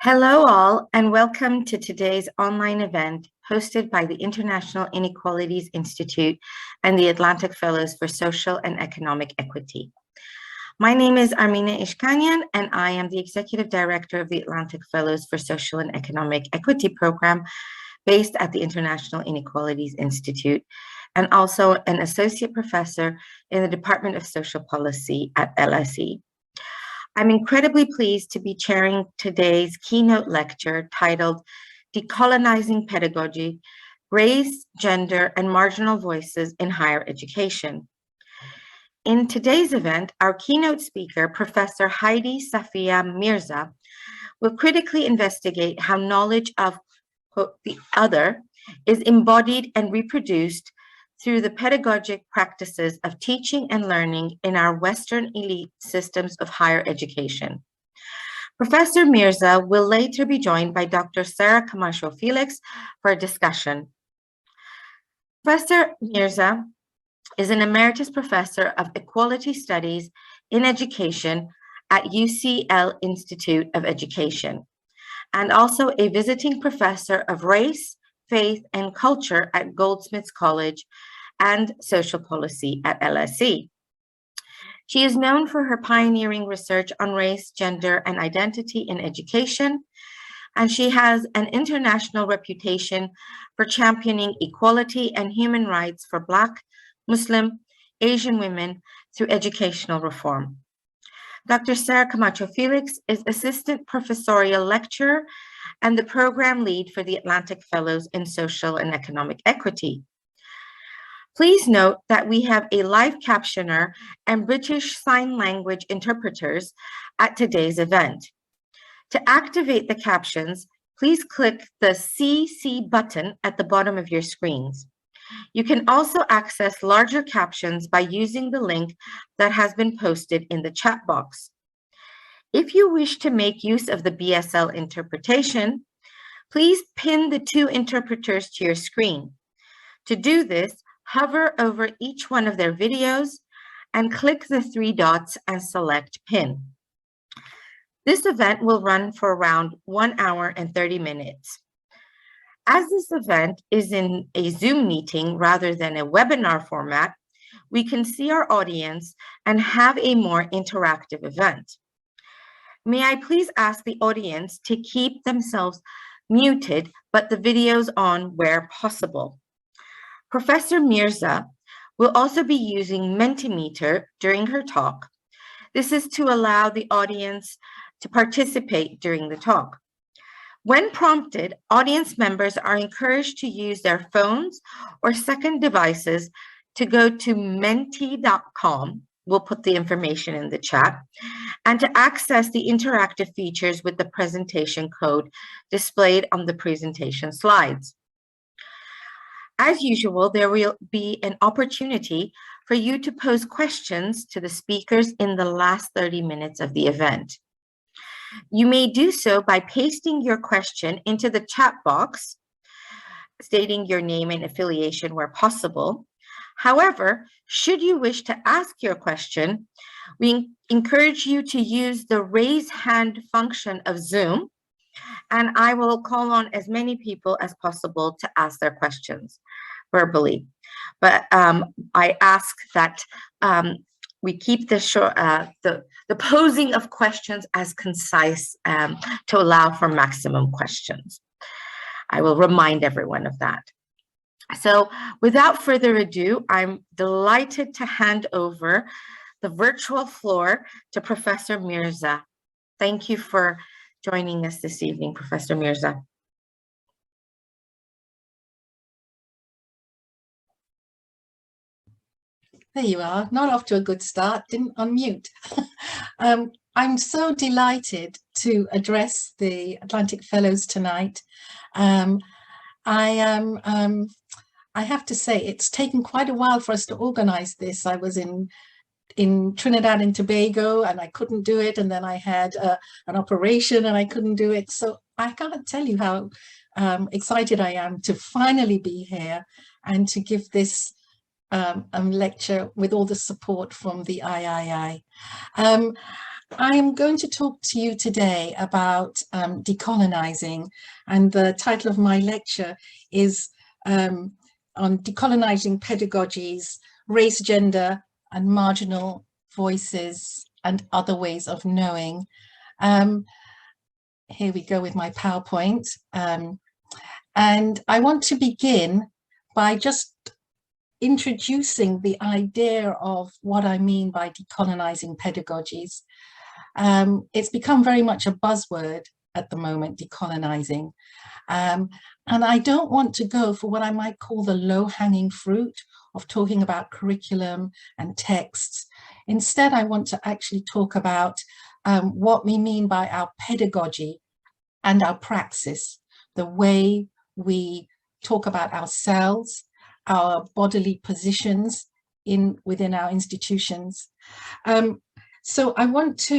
Hello all, and welcome to today's online event hosted by the International Inequalities Institute and the Atlantic Fellows for Social and Economic Equity. My name is Armine Ishkanian, and I am the Executive Director of the Atlantic Fellows for Social and Economic Equity program based at the International Inequalities Institute, and also an Associate Professor in the Department of Social Policy at LSE. I'm incredibly pleased to be chairing today's keynote lecture titled Decolonizing Pedagogy, Race, Gender, and Marginal Voices in Higher Education. In today's event, our keynote speaker, Professor Heidi Safia Mirza, will critically investigate how knowledge of, quote, the other is embodied and reproduced through the pedagogic practices of teaching and learning in our Western elite systems of higher education. Professor Mirza will later be joined by Dr. Sara Camacho Felix for a discussion. Professor Mirza is an Emeritus Professor of Equality Studies in Education at UCL Institute of Education, and also a visiting Professor of Race, Faith, and Culture at Goldsmiths College and Social Policy at LSE. She is known for her pioneering research on race, gender, and identity in education, and she has an international reputation for championing equality and human rights for Black, Muslim, Asian women through educational reform. Dr. Sara Camacho Felix is Assistant Professorial Lecturer and the Program Lead for the Atlantic Fellows in Social and Economic Equity. Please note that we have a live captioner and British Sign Language interpreters at today's event. To activate the captions, please click the CC button at the bottom of your screens. You can also access larger captions by using the link that has been posted in the chat box. If you wish to make use of the BSL interpretation, please pin the two interpreters to your screen. To do this, hover over each one of their videos and click the three dots and select pin. This event will run for around 1 hour and 30 minutes. As this event is in a Zoom meeting rather than a webinar format, we can see our audience and have a more interactive event. May I please ask the audience to keep themselves muted, but the videos on where possible. Professor Mirza will also be using Mentimeter during her talk. This is to allow the audience to participate during the talk. When prompted, audience members are encouraged to use their phones or second devices to go to menti.com. We'll put the information in the chat, and to access the interactive features with the presentation code displayed on the presentation slides. As usual, there will be an opportunity for you to pose questions to the speakers in the last 30 minutes of the event. You may do so by pasting your question into the chat box, stating your name and affiliation where possible. However, should you wish to ask your question, we encourage you to use the raise hand function of Zoom, and I will call on as many people as possible to ask their questions verbally. But I ask that we keep the posing of questions as concise to allow for maximum questions. I will remind everyone of that. So without further ado, I'm delighted to hand over the virtual floor to Professor Mirza. Thank you for joining us this evening, Professor Mirza. There you are, not off to a good start, didn't unmute. I'm so delighted to address the Atlantic Fellows tonight. I have to say, it's taken quite a while for us to organize this. I was in Trinidad and Tobago and I couldn't do it, and then I had an operation and I couldn't do it. So I can't tell you how excited I am to finally be here and to give this lecture with all the support from the III. I am going to talk to you today about decolonizing, and the title of my lecture is on Decolonizing Pedagogies, Race, Gender, and Marginal Voices and Other Ways of Knowing. Here we go with my PowerPoint. And I want to begin by just introducing the idea of what I mean by decolonizing pedagogies. It's become very much a buzzword at the moment, decolonizing. And I don't want to go for what I might call the low-hanging fruit of talking about curriculum and texts. Instead, I want to actually talk about what we mean by our pedagogy and our praxis, the way we talk about ourselves, our bodily positions within our institutions. So I want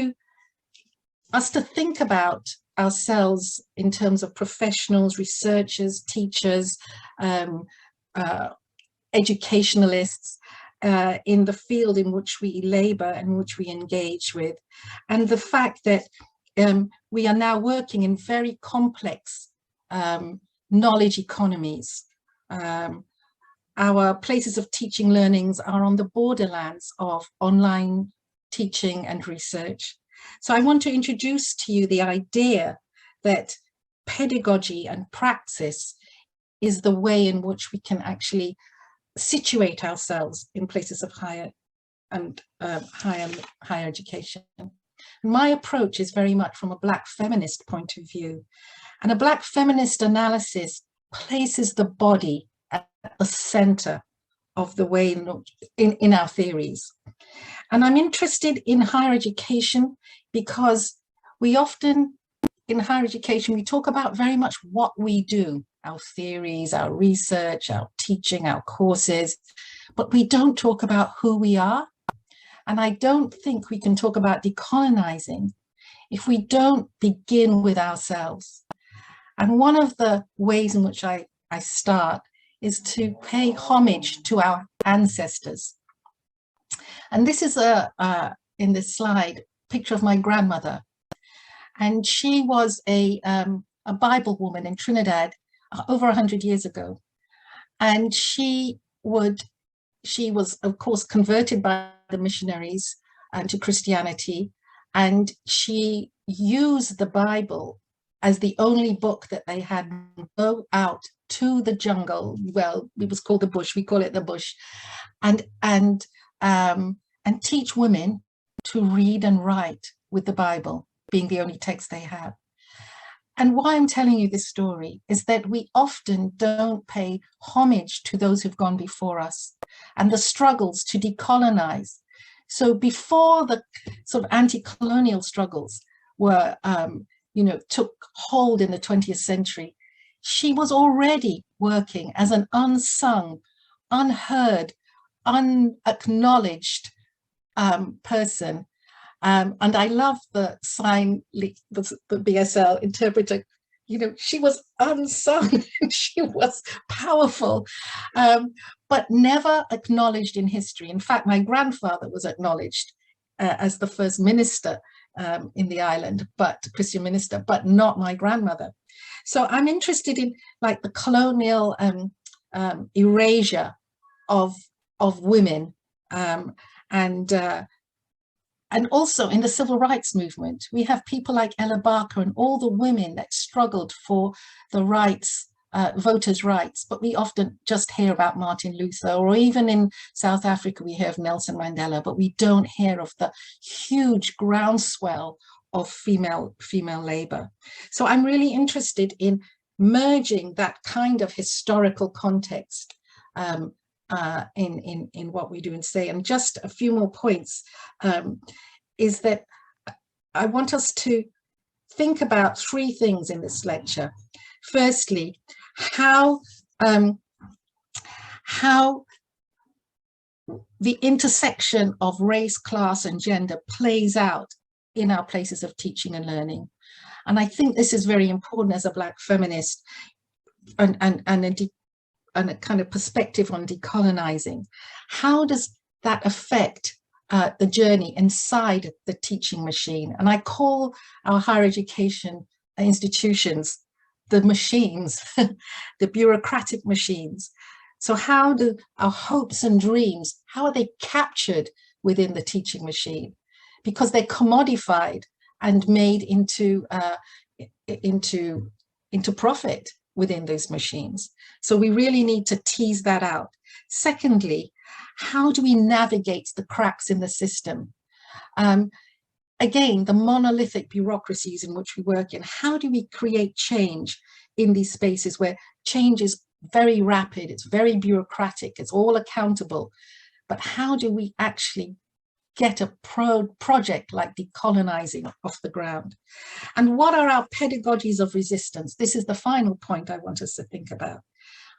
us to think about ourselves in terms of professionals, researchers, teachers, educationalists, in the field in which we labor and which we engage with, and the fact that we are now working in very complex knowledge economies. Our places of teaching learnings are on the borderlands of online teaching and research. So I want to introduce to you the idea that pedagogy and praxis is the way in which we can actually situate ourselves in places of higher education. And my approach is very much from a Black feminist point of view. And a Black feminist analysis places the body at the center of the way in our theories. And I'm interested in higher education because we often, in higher education, we talk about very much what we do, our theories, our research, our teaching, our courses, but we don't talk about who we are. And I don't think we can talk about decolonizing if we don't begin with ourselves. And one of the ways in which I start is to pay homage to our ancestors. And this is in this slide, picture of my grandmother. And she was a Bible woman in Trinidad over 100 years ago. And she was, of course, converted by the missionaries to Christianity. And she used the Bible as the only book that they had to go out to the jungle. Well, it was called the bush, we call it the bush, and teach women to read and write with the Bible being the only text they have. And why I'm telling you this story is that we often don't pay homage to those who've gone before us and the struggles to decolonize. So before the sort of anti-colonial struggles were, took hold in the 20th century, she was already working as an unsung, unheard, unacknowledged person. And I love the sign, the BSL interpreter, she was unsung, she was powerful, but never acknowledged in history. In fact, my grandfather was acknowledged as the first minister in the island, Christian minister, but not my grandmother. So I'm interested in like the colonial erasure of women, and also in the civil rights movement. We have people like Ella Barker and all the women that struggled for the rights, voters' rights, but we often just hear about Martin Luther, or even in South Africa, we hear of Nelson Mandela, but we don't hear of the huge groundswell of female labor. So I'm really interested in merging that kind of historical context in what we do and say. And just a few more points is that I want us to think about three things in this lecture. Firstly, how the intersection of race, class, and gender plays out in our places of teaching and learning. And I think this is very important as a Black feminist and a kind of perspective on decolonizing. How does that affect the journey inside the teaching machine. And I call our higher education institutions the machines, the bureaucratic machines. So how do our hopes and dreams, how are they captured within the teaching machine? Because they're commodified and made into profit within those machines. So we really need to tease that out. Secondly, how do we navigate the cracks in the system? Again, the monolithic bureaucracies in which we work in, how do we create change in these spaces where change is very rapid, it's very bureaucratic, it's all accountable, but how do we actually get a project like Decolonizing off the ground? And what are our pedagogies of resistance? This is the final point I want us to think about.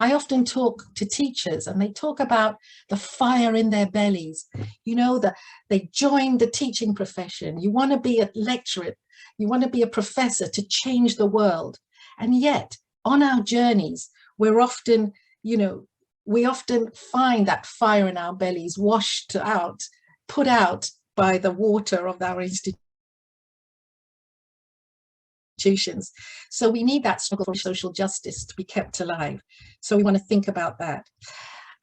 I often talk to teachers and they talk about the fire in their bellies. You know, that they joined the teaching profession. You want to be a lecturer, you want to be a professor to change the world. And yet on our journeys, we're often, you know, we often find that fire in our bellies washed out, put out by the water of our institutions. So we need that struggle for social justice to be kept alive. So we want to think about that.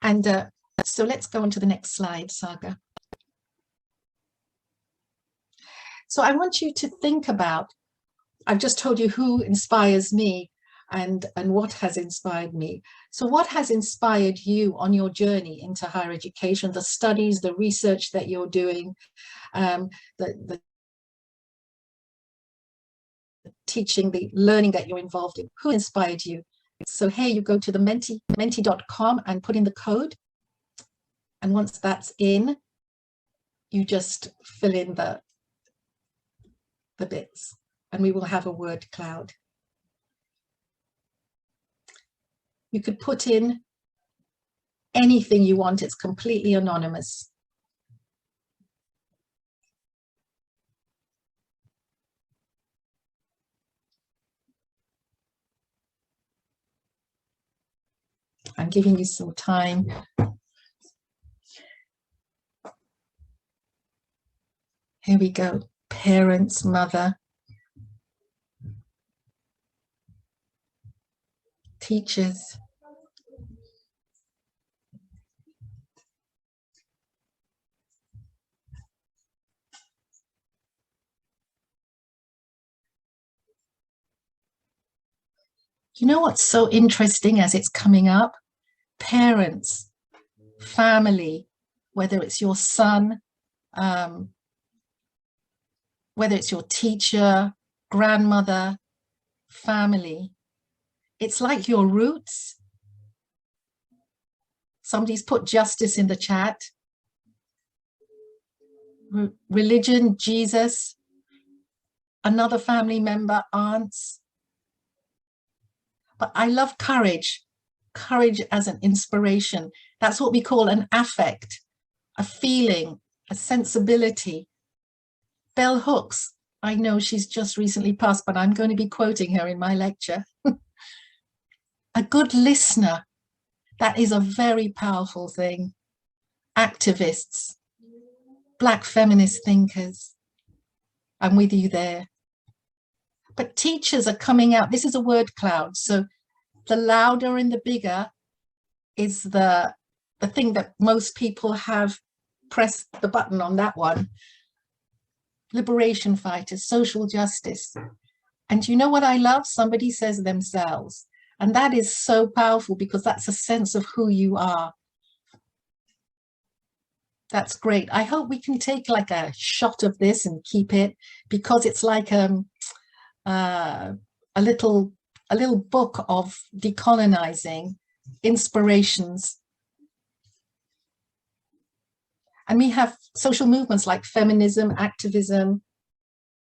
And so let's go on to the next slide, Saga. So I want you to think about, I've just told you who inspires me and what has inspired me. So what has inspired you on your journey into higher education, the studies, the research that you're doing, the teaching, the learning that you're involved in? Who inspired you? So here you go to the menti.com and put in the code. And once that's in, you just fill in the bits and we will have a word cloud. You could put in anything you want. It's completely anonymous. I'm giving you some time. Here we go. Parents, mother, teachers. You know what's so interesting as it's coming up? Parents, family, whether it's your son, whether it's your teacher, grandmother, family. It's like your roots. Somebody's put justice in the chat. Religion, Jesus, another family member, aunts. But I love courage, courage as an inspiration. That's what we call an affect, a feeling, a sensibility. Bell Hooks, I know she's just recently passed, but I'm going to be quoting her in my lecture. A good listener, that is a very powerful thing. Activists, Black feminist thinkers, I'm with you there. But teachers are coming out. This is a word cloud. So the louder and the bigger is the thing that most people have pressed the button on that one. Liberation fighters, social justice. And you know what I love? Somebody says themselves. And that is so powerful because that's a sense of who you are. That's great. I hope we can take like a shot of this and keep it, because it's like a little book of decolonizing inspirations. And we have social movements like feminism, activism,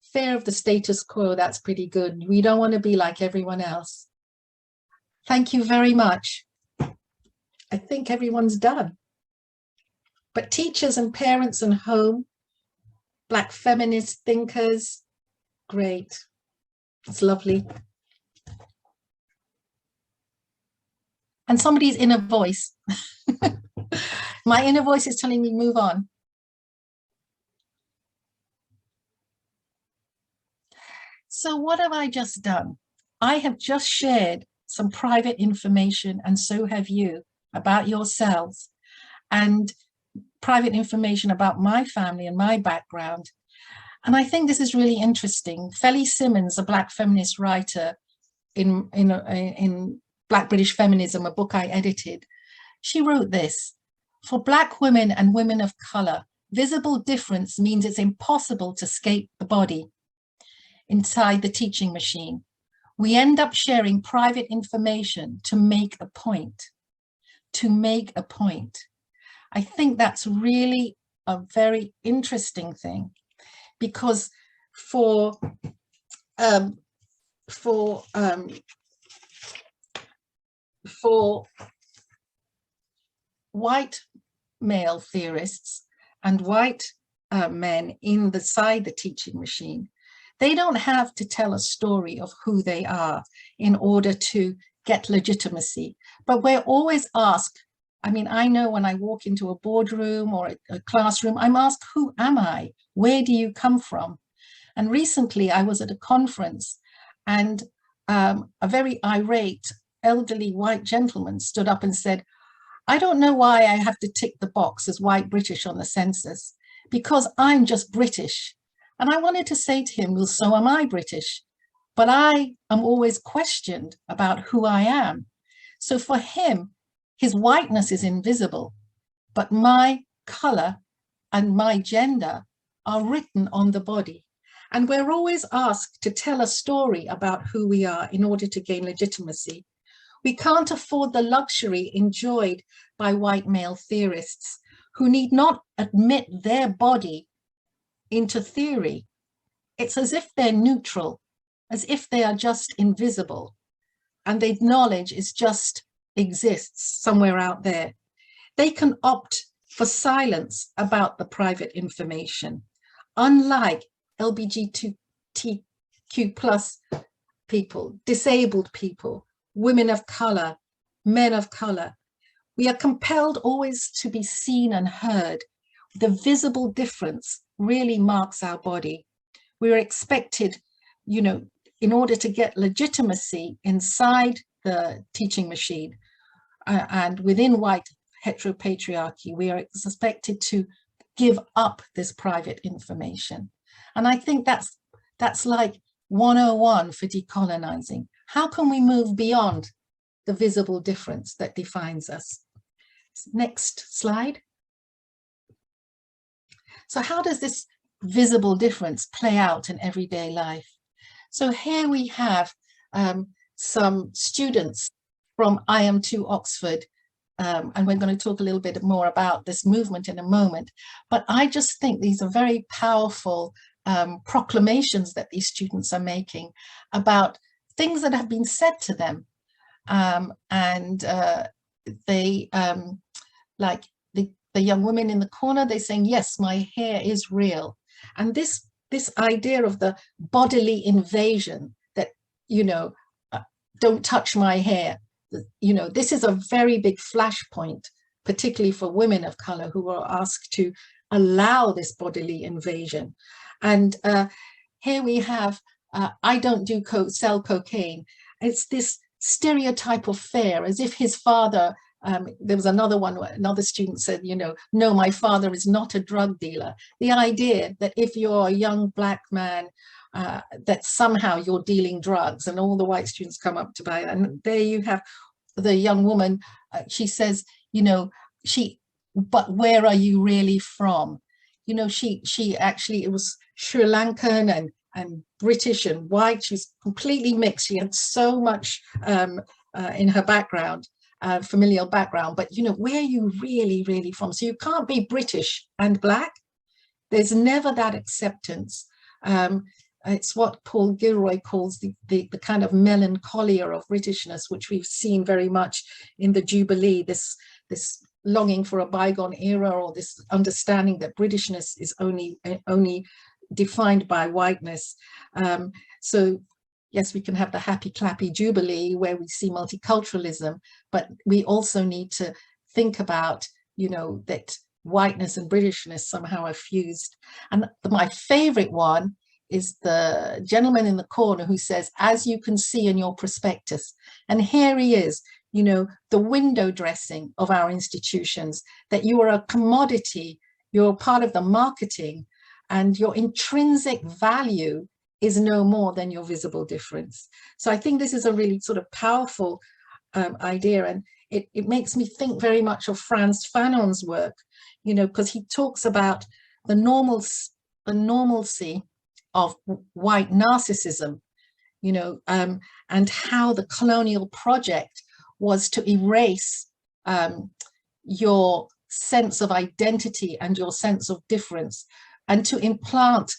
fear of the status quo. That's pretty good. We don't want to be like everyone else. Thank you very much. I think everyone's done. But teachers and parents and home, Black feminist thinkers, great. It's lovely. And somebody's inner voice. My inner voice is telling me move on. So what have I just done? I have just shared some private information, and so have you, about yourselves, and private information about my family and my background. And I think this is really interesting. Felix Simmons, a Black feminist writer in Black British Feminism, a book I edited, she wrote this: for Black women and women of color, visible difference means it's impossible to escape the body inside the teaching machine. We end up sharing private information to make a point, to make a point. I think that's really a very interesting thing, because for white male theorists and white men inside the teaching machine, they don't have to tell a story of who they are in order to get legitimacy. But we're always asked, I mean, I know when I walk into a boardroom or a classroom, I'm asked, who am I? Where do you come from? And recently I was at a conference, and a very irate elderly white gentleman stood up and said, I don't know why I have to tick the box as white British on the census, because I'm just British. And I wanted to say to him, well, so am I British, but I am always questioned about who I am. So for him, his whiteness is invisible, but my color and my gender are written on the body. And we're always asked to tell a story about who we are in order to gain legitimacy. We can't afford the luxury enjoyed by white male theorists who need not admit their body into theory. It's as if they're neutral, as if they are just invisible, and their knowledge is just exists somewhere out there. They can opt for silence about the private information, unlike LGBTQ+ people, disabled people, women of color, men of color. We are compelled always to be seen and heard. The visible difference really marks our body. We are expected, you know, in order to get legitimacy inside the teaching machine and within white heteropatriarchy, we are expected to give up this private information. And I think that's like 101 for decolonizing. How can we move beyond the visible difference that defines us? Next slide. So how does this visible difference play out in everyday life? So here we have some students from IM2 Oxford, and we're going to talk a little bit more about this movement in a moment. But I just think these are very powerful proclamations that these students are making about things that have been said to them. They, like the young woman in the corner, they're saying, yes, my hair is real. And this idea of the bodily invasion that, you know, don't touch my hair, you know, this is a very big flashpoint, particularly for women of color who are asked to allow this bodily invasion. And here we have, I don't sell cocaine. It's this stereotype of fair, as if his father, there was another one where another student said, you know, no, my father is not a drug dealer. The idea that if you're a young Black man, that somehow you're dealing drugs, and all the white students come up to buy it. And there you have the young woman, she says, you know, but where are you really from? You know, she actually, it was Sri Lankan and British and white. She's completely mixed. She had so much in her background, familial background, but you know, where are you really from? So you can't be British and Black. There's never that acceptance. It's what Paul Gilroy calls the kind of melancholia of Britishness, which we've seen very much in the Jubilee, this longing for a bygone era, or this understanding that Britishness is only defined by whiteness. So yes, we can have the happy clappy Jubilee where we see multiculturalism, but we also need to think about, you know, that whiteness and Britishness somehow are fused. And my favorite one the gentleman in the corner who says, as you can see in your prospectus, and here he is, you know, the window dressing of our institutions, that you are a commodity, you're part of the marketing, and your intrinsic value is no more than your visible difference. So I think this is a really sort of powerful idea, and it makes me think very much of Frantz Fanon's work, you know, because he talks about the normalcy of white narcissism, you know, and how the colonial project was to erase your sense of identity and your sense of difference, and to implant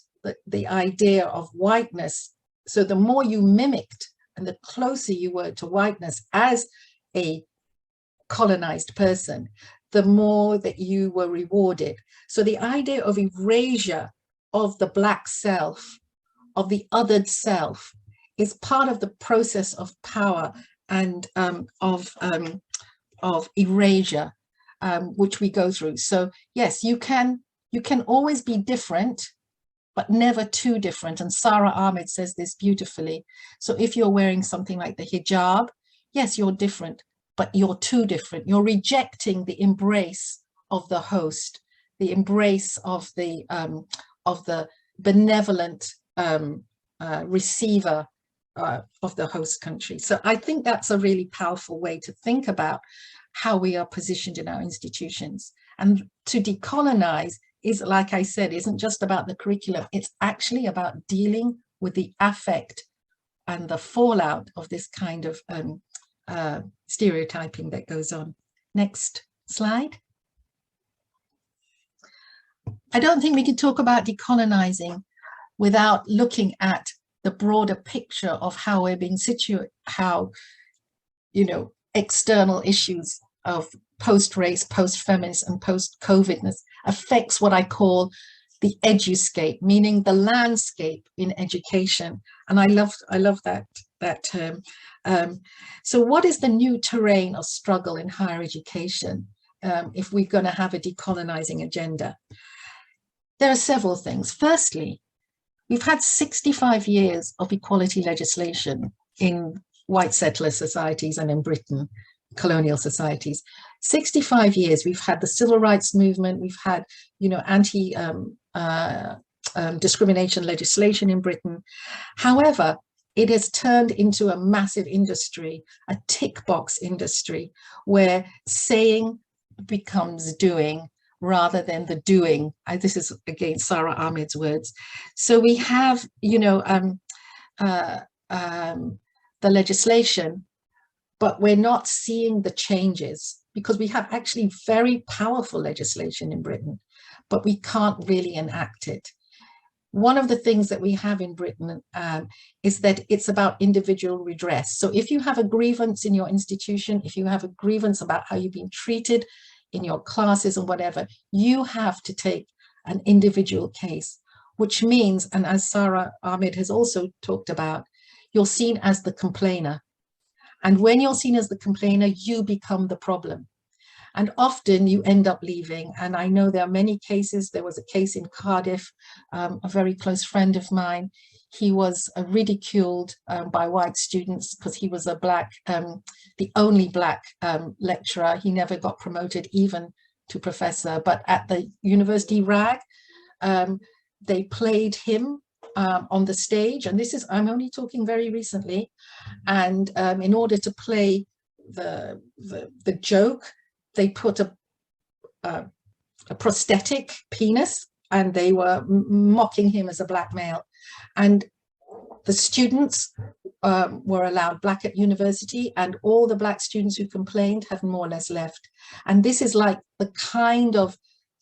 the idea of whiteness. So the more you mimicked and the closer you were to whiteness as a colonized person, the more that you were rewarded. So the idea of erasure of the Black self, of the othered self, is part of the process of power and of erasure, which we go through. So yes, you can always be different, but never too different. And Sara Ahmed says this beautifully. So if you're wearing something like the hijab, yes, you're different, but you're too different. You're rejecting the embrace of the host, the embrace of the benevolent receiver of the host country. So I think that's a really powerful way to think about how we are positioned in our institutions. And to decolonize is, like I said, isn't just about the curriculum. It's actually about dealing with the affect and the fallout of this kind of stereotyping that goes on. Next slide. I don't think we can talk about decolonizing without looking at the broader picture of how we're being situated, how, you know, external issues of post-race, post-feminist, and post-COVIDness affects what I call the eduscape, meaning the landscape in education. And I love that term. So what is the new terrain of struggle in higher education if we're going to have a decolonizing agenda? There are several things. Firstly, we've had 65 years of equality legislation in white settler societies and in Britain, colonial societies. 65 years, we've had the civil rights movement, we've had, you know, anti-discrimination legislation in Britain. However, it has turned into a massive industry, a tick box industry, where saying becomes doing rather than the doing. This is again Sara Ahmed's words. So we have, you know, the legislation, but we're not seeing the changes, because we have actually very powerful legislation in Britain, but we can't really enact it. One of the things that we have in Britain is that it's about individual redress. So if you have a grievance in your institution, if you have a grievance about how you've been treated in your classes and whatever, you have to take an individual case, which means, and as Sara Ahmed has also talked about, you're seen as the complainer. And when you're seen as the complainer, you become the problem. And often you end up leaving. And I know there are many cases. There was a case in Cardiff, a very close friend of mine. He was ridiculed by white students because he was a black, the only black lecturer. He never got promoted even to professor. But at the university RAG, they played him on the stage. And this is, I'm only talking very recently. And in order to play the joke, they put a prosthetic penis, and they were mocking him as a black male. And the students were allowed black at university, and all the black students who complained have more or less left. And this is like the kind of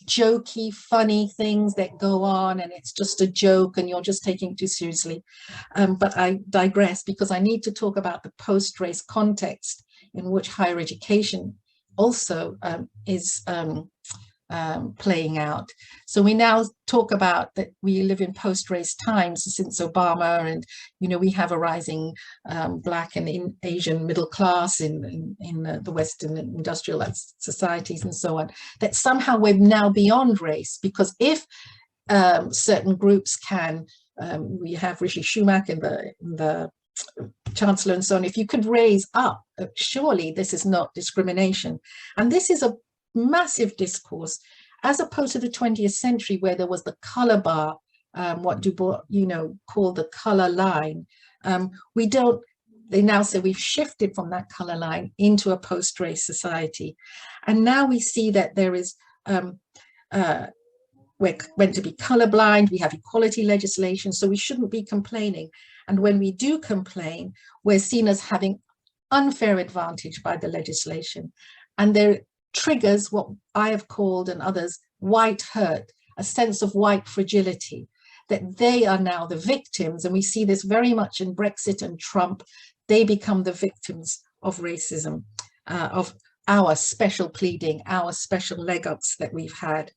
jokey, funny things that go on, and it's just a joke and you're just taking it too seriously. But I digress, because I need to talk about the post-race context in which higher education also is playing out. So we now talk about that we live in post-race times since Obama, and you know, we have a rising black and Asian middle class in the Western industrialized societies and so on, that somehow we're now beyond race, because if certain groups can we have Rishi Sunak in the Chancellor and so on. If you could raise up, surely this is not discrimination. And this is a massive discourse, as opposed to the 20th century where there was the color bar, what Du Bois, called the color line. They now say we've shifted from that color line into a post-race society. And now we see that there is, we're meant to be colorblind, we have equality legislation, so we shouldn't be complaining. And when we do complain, we're seen as having unfair advantage by the legislation. And there triggers what I have called, and others, white hurt, a sense of white fragility, that they are now the victims. And we see this very much in Brexit and Trump. They become the victims of racism, of our special pleading, our special leg ups that we've had.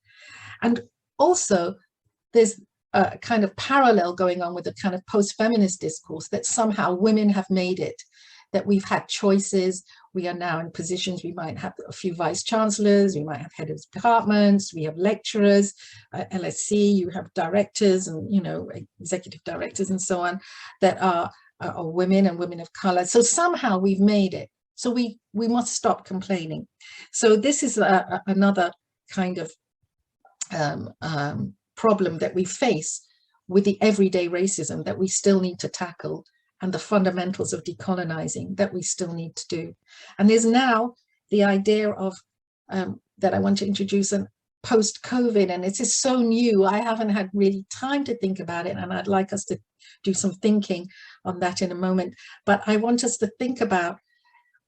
And also there's a kind of parallel going on with the kind of post-feminist discourse that somehow women have made it, that we've had choices. We are now in positions, we might have a few vice chancellors, we might have head of departments, we have lecturers, LSE, you have directors and, executive directors and so on that are women and women of color. So somehow we've made it. So we must stop complaining. So this is another kind of problem that we face with the everyday racism that we still need to tackle, and the fundamentals of decolonizing that we still need to do. And there's now the idea of that I want to introduce an post-COVID, and it is so new. I haven't had really time to think about it, and I'd like us to do some thinking on that in a moment. But I want us to think about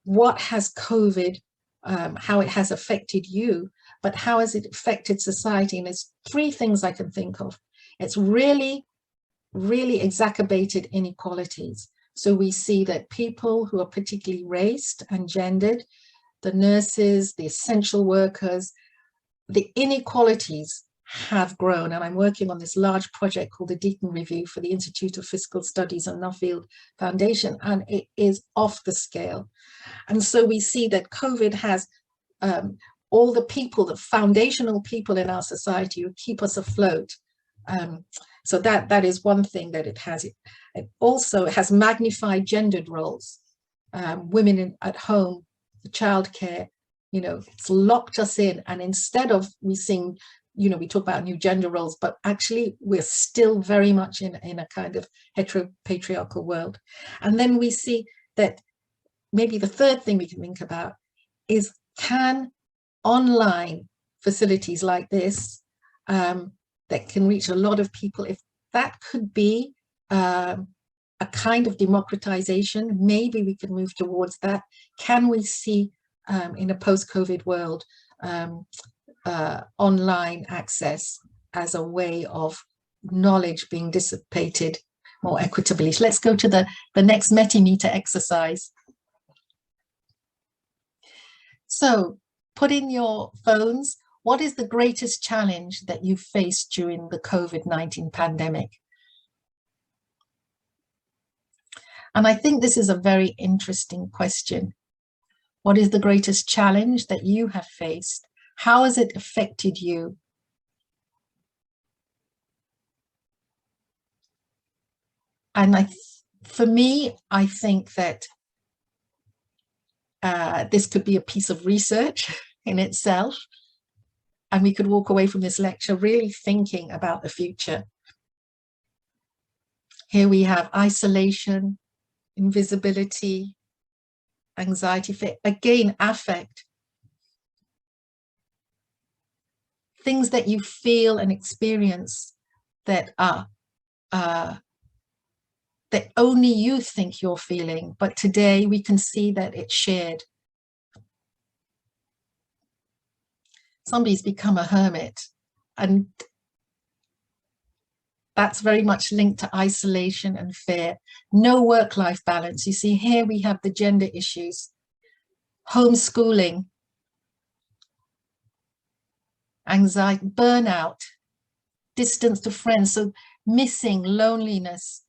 what has COVID, how it has affected you, but how has it affected society? And there's three things I can think of. It's really exacerbated inequalities. So we see that people who are particularly raced and gendered, the nurses, the essential workers, the inequalities have grown. And I'm working on this large project called the Deaton Review for the Institute of Fiscal Studies and Nuffield Foundation, and it is off the scale. And so we see that COVID has all the people, the foundational people in our society who keep us afloat. So that is one thing that it has. It also has magnified gendered roles. Women at home, the childcare, it's locked us in. And instead of we seeing, we talk about new gender roles, but actually we're still very much in a kind of heteropatriarchal world. And then we see that maybe the third thing we can think about is, can online facilities like this that can reach a lot of people, if that could be a kind of democratization, maybe we can move towards that. Can we see in a post-COVID world online access as a way of knowledge being dissipated more equitably? So let's go to the next Metimeter exercise. So put in your phones, what is the greatest challenge that you faced during the COVID-19 pandemic? And I think this is a very interesting question. What is the greatest challenge that you have faced? How has it affected you? And for me, I think that this could be a piece of research in itself. And we could walk away from this lecture really thinking about the future. Here we have isolation, invisibility, anxiety, again, affect. Things that you feel and experience that are that only you think you're feeling, but today we can see that it's shared. Somebody's become a hermit, and that's very much linked to isolation and fear. No work-life balance. You see, here we have the gender issues, homeschooling, anxiety, burnout, distance to friends, so missing, loneliness,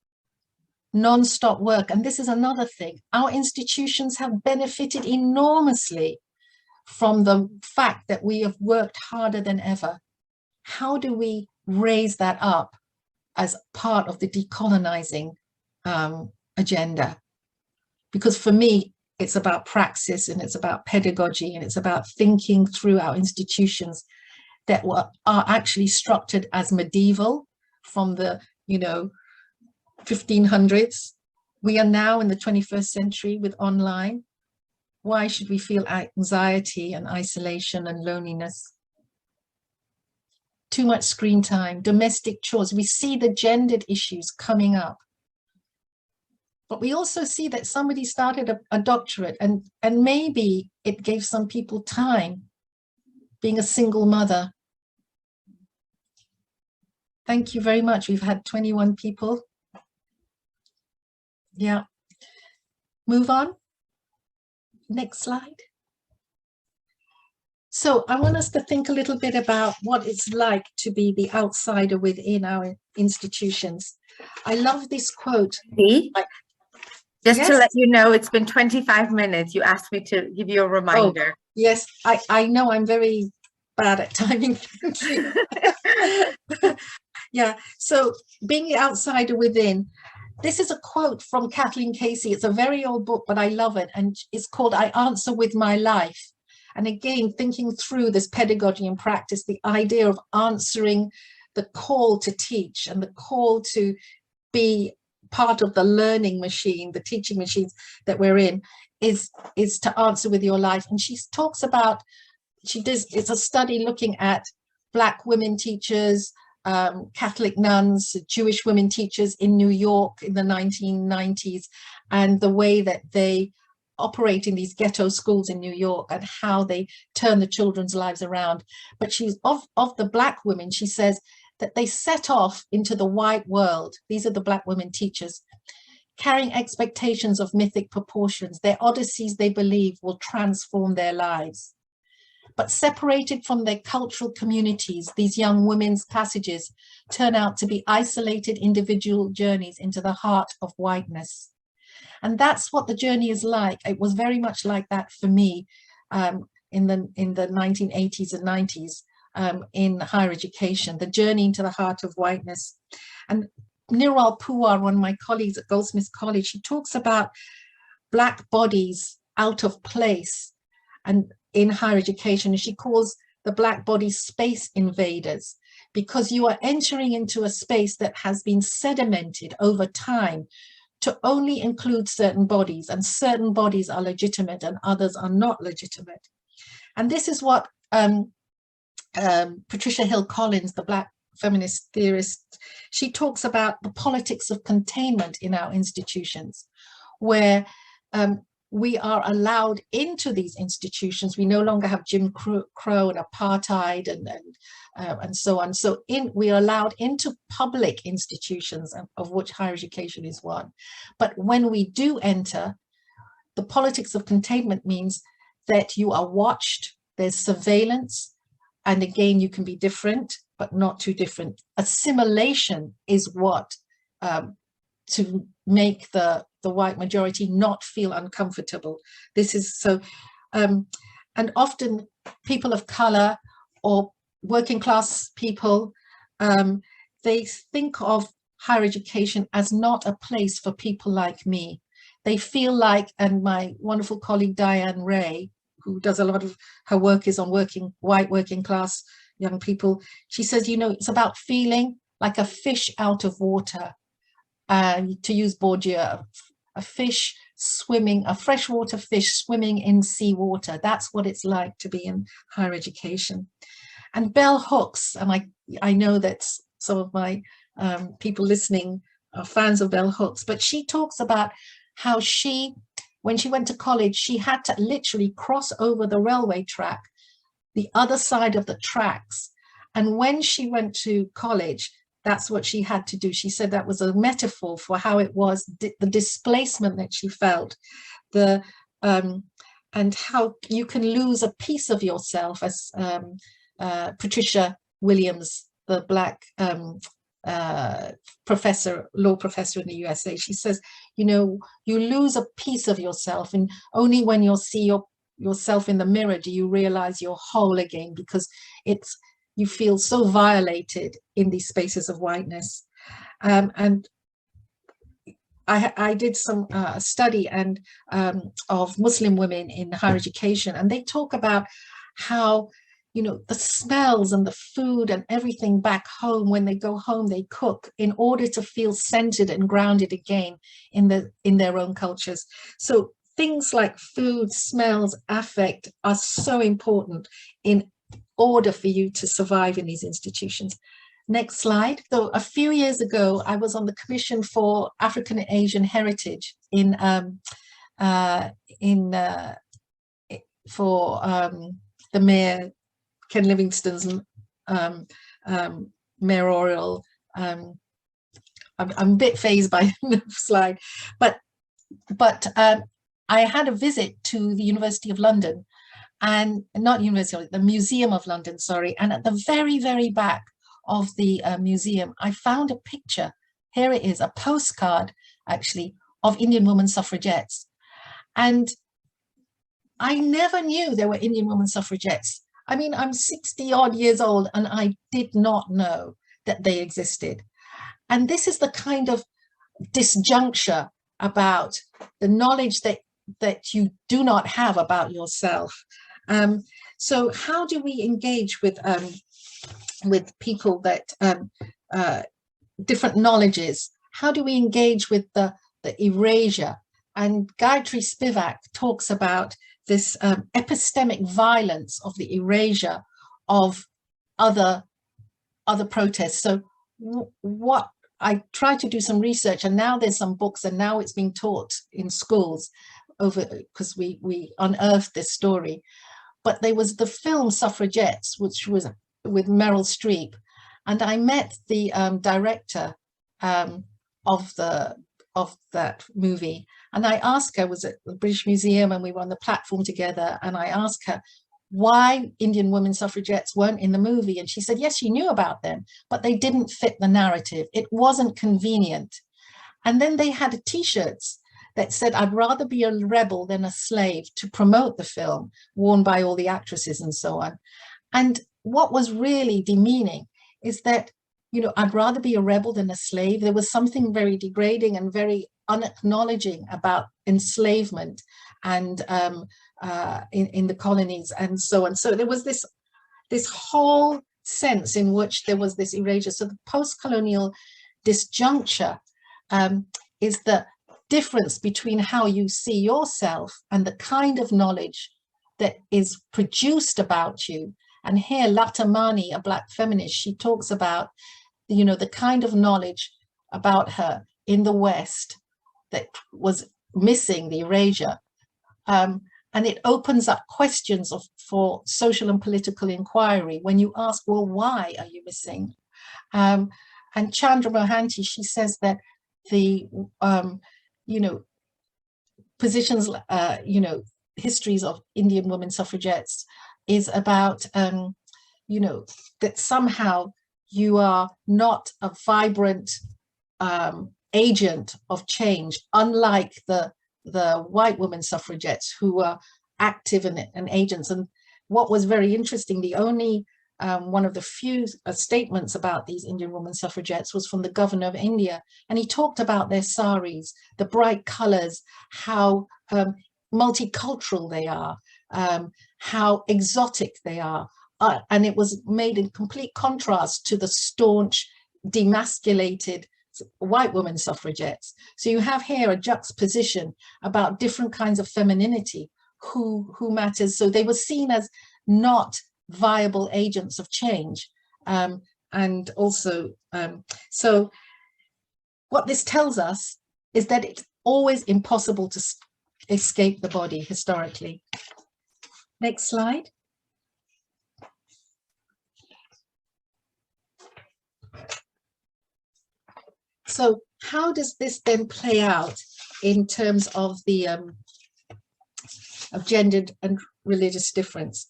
non-stop work. And this is another thing. Our institutions have benefited enormously from the fact that we have worked harder than ever. How do we raise that up as part of the decolonizing agenda. Because for me, it's about praxis, and it's about pedagogy, and it's about thinking through our institutions that are actually structured as medieval from the 1500s. We are now in the 21st century with online. Why should we feel anxiety and isolation and loneliness? Too much screen time, domestic chores. We see the gendered issues coming up. But we also see that somebody started a doctorate, and maybe it gave some people time, being a single mother. Thank you very much. We've had 21 people. Yeah. Move on. Next slide. So I want us to think a little bit about what it's like to be the outsider within our institutions. I love this quote. Just to let you know, it's been 25 minutes. You asked me to give you a reminder. Oh, yes, I know I'm very bad at timing. Yeah, so being the outsider within. This is a quote from Kathleen Casey. It's a very old book, but I love it. And it's called I Answer With My Life. And again, thinking through this pedagogy and practice, the idea of answering the call to teach and the call to be part of the learning machine, the teaching machines that we're in, is to answer with your life. And she talks about, it's a study looking at Black women teachers, Catholic nuns, Jewish women teachers in New York in the 1990s, and the way that they operate in these ghetto schools in New York and how they turn the children's lives around. But she's of the Black women, she says that they set off into the white world. These are the Black women teachers, carrying expectations of mythic proportions. Their odysseys, they believe, will transform their lives. But separated from their cultural communities, these young women's passages turn out to be isolated individual journeys into the heart of whiteness. And that's what the journey is like. It was very much like that for me in the 1980s and 90s in higher education, the journey into the heart of whiteness. And Nirwal Puwar, one of my colleagues at Goldsmiths College, she talks about Black bodies out of place and in higher education, and she calls the Black bodies space invaders, because you are entering into a space that has been sedimented over time to only include certain bodies, and certain bodies are legitimate and others are not legitimate. And this is what Patricia Hill Collins, the Black feminist theorist, she talks about the politics of containment in our institutions, where we are allowed into these institutions. We no longer have Jim Crow and apartheid and so on. So we are allowed into public institutions, of which higher education is one. But when we do enter, the politics of containment means that you are watched, there's surveillance, and again, you can be different, but not too different. Assimilation is what, to make the white majority not feel uncomfortable. This is so, and often people of color or working class people, they think of higher education as not a place for people like me. They feel like, and my wonderful colleague Diane Ray, who does a lot of her work is on white working class young people, she says, it's about feeling like a fish out of water. To use Bourdieu, a fish swimming, a freshwater fish swimming in seawater. That's what it's like to be in higher education. And bell hooks, and I know that some of my people listening are fans of bell hooks, but she talks about how when she went to college, she had to literally cross over the railway track, the other side of the tracks. And when she went to college, that's what she had to do. She said that was a metaphor for how it was, the displacement that she felt, and how you can lose a piece of yourself, as Patricia Williams, the Black law professor in the USA, she says, you lose a piece of yourself, and only when you see yourself in the mirror do you realize you're whole again, because you feel so violated in these spaces of whiteness. And I did some study of Muslim women in higher education, and they talk about how, you know, the smells and the food and everything back home, when they go home, they cook in order to feel centered and grounded again in their own cultures. So things like food, smells, affect are so important in order for you to survive in these institutions. Next slide. So a few years ago, I was on the Commission for African and Asian Heritage for the Mayor Ken Livingstone's mayoral. I'm a bit phased by the slide, but I had a visit to the University of London, and not University, the Museum of London, sorry, and at the very, very back of the museum, I found a picture. Here it is, a postcard, actually, of Indian women suffragettes. And I never knew there were Indian women suffragettes. I mean, I'm 60 odd years old and I did not know that they existed. And this is the kind of disjuncture about the knowledge that you do not have about yourself. So how do we engage with people that different knowledges? How do we engage with the erasure? And Gayatri Spivak talks about this epistemic violence of the erasure of other protests. So what I tried to do some research, and now there's some books, and now it's being taught in schools over, because we unearthed this story. But there was the film Suffragettes, which was with Meryl Streep, and I met the director of that movie, and I asked her, was at the British Museum, and we were on the platform together, and I asked her why Indian women suffragettes weren't in the movie, and she said yes, she knew about them, but they didn't fit the narrative. It wasn't convenient. And then they had t-shirts that said, "I'd rather be a rebel than a slave," to promote the film, worn by all the actresses and so on. And what was really demeaning is that, you know, I'd rather be a rebel than a slave. There was something very degrading and very unacknowledging about enslavement and in the colonies and so on. So there was this whole sense in which there was this erasure. So the post-colonial disjuncture is the difference between how you see yourself and the kind of knowledge that is produced about you. And here Lata Mani, a Black feminist, she talks about, you know, the kind of knowledge about her in the West that was missing, the erasure. And it opens up questions for social and political inquiry when you ask, well, why are you missing? And Chandra Mohanty, she says that the, you know, positions, you know, histories of Indian women suffragettes is about, you know, that somehow you are not a vibrant agent of change, unlike the white women suffragettes who were active and agents. And what was very interesting, the only one of the few statements about these Indian women suffragettes was from the governor of India. And he talked about their saris, the bright colors, how multicultural they are, how exotic they are. And it was made in complete contrast to the staunch, demasculated white women suffragettes. So you have here a juxtaposition about different kinds of femininity, who matters. So they were seen as not viable agents of change. And also, so what this tells us is that it's always impossible to escape the body historically. Next slide. So how does this then play out in terms of the of gendered and religious difference?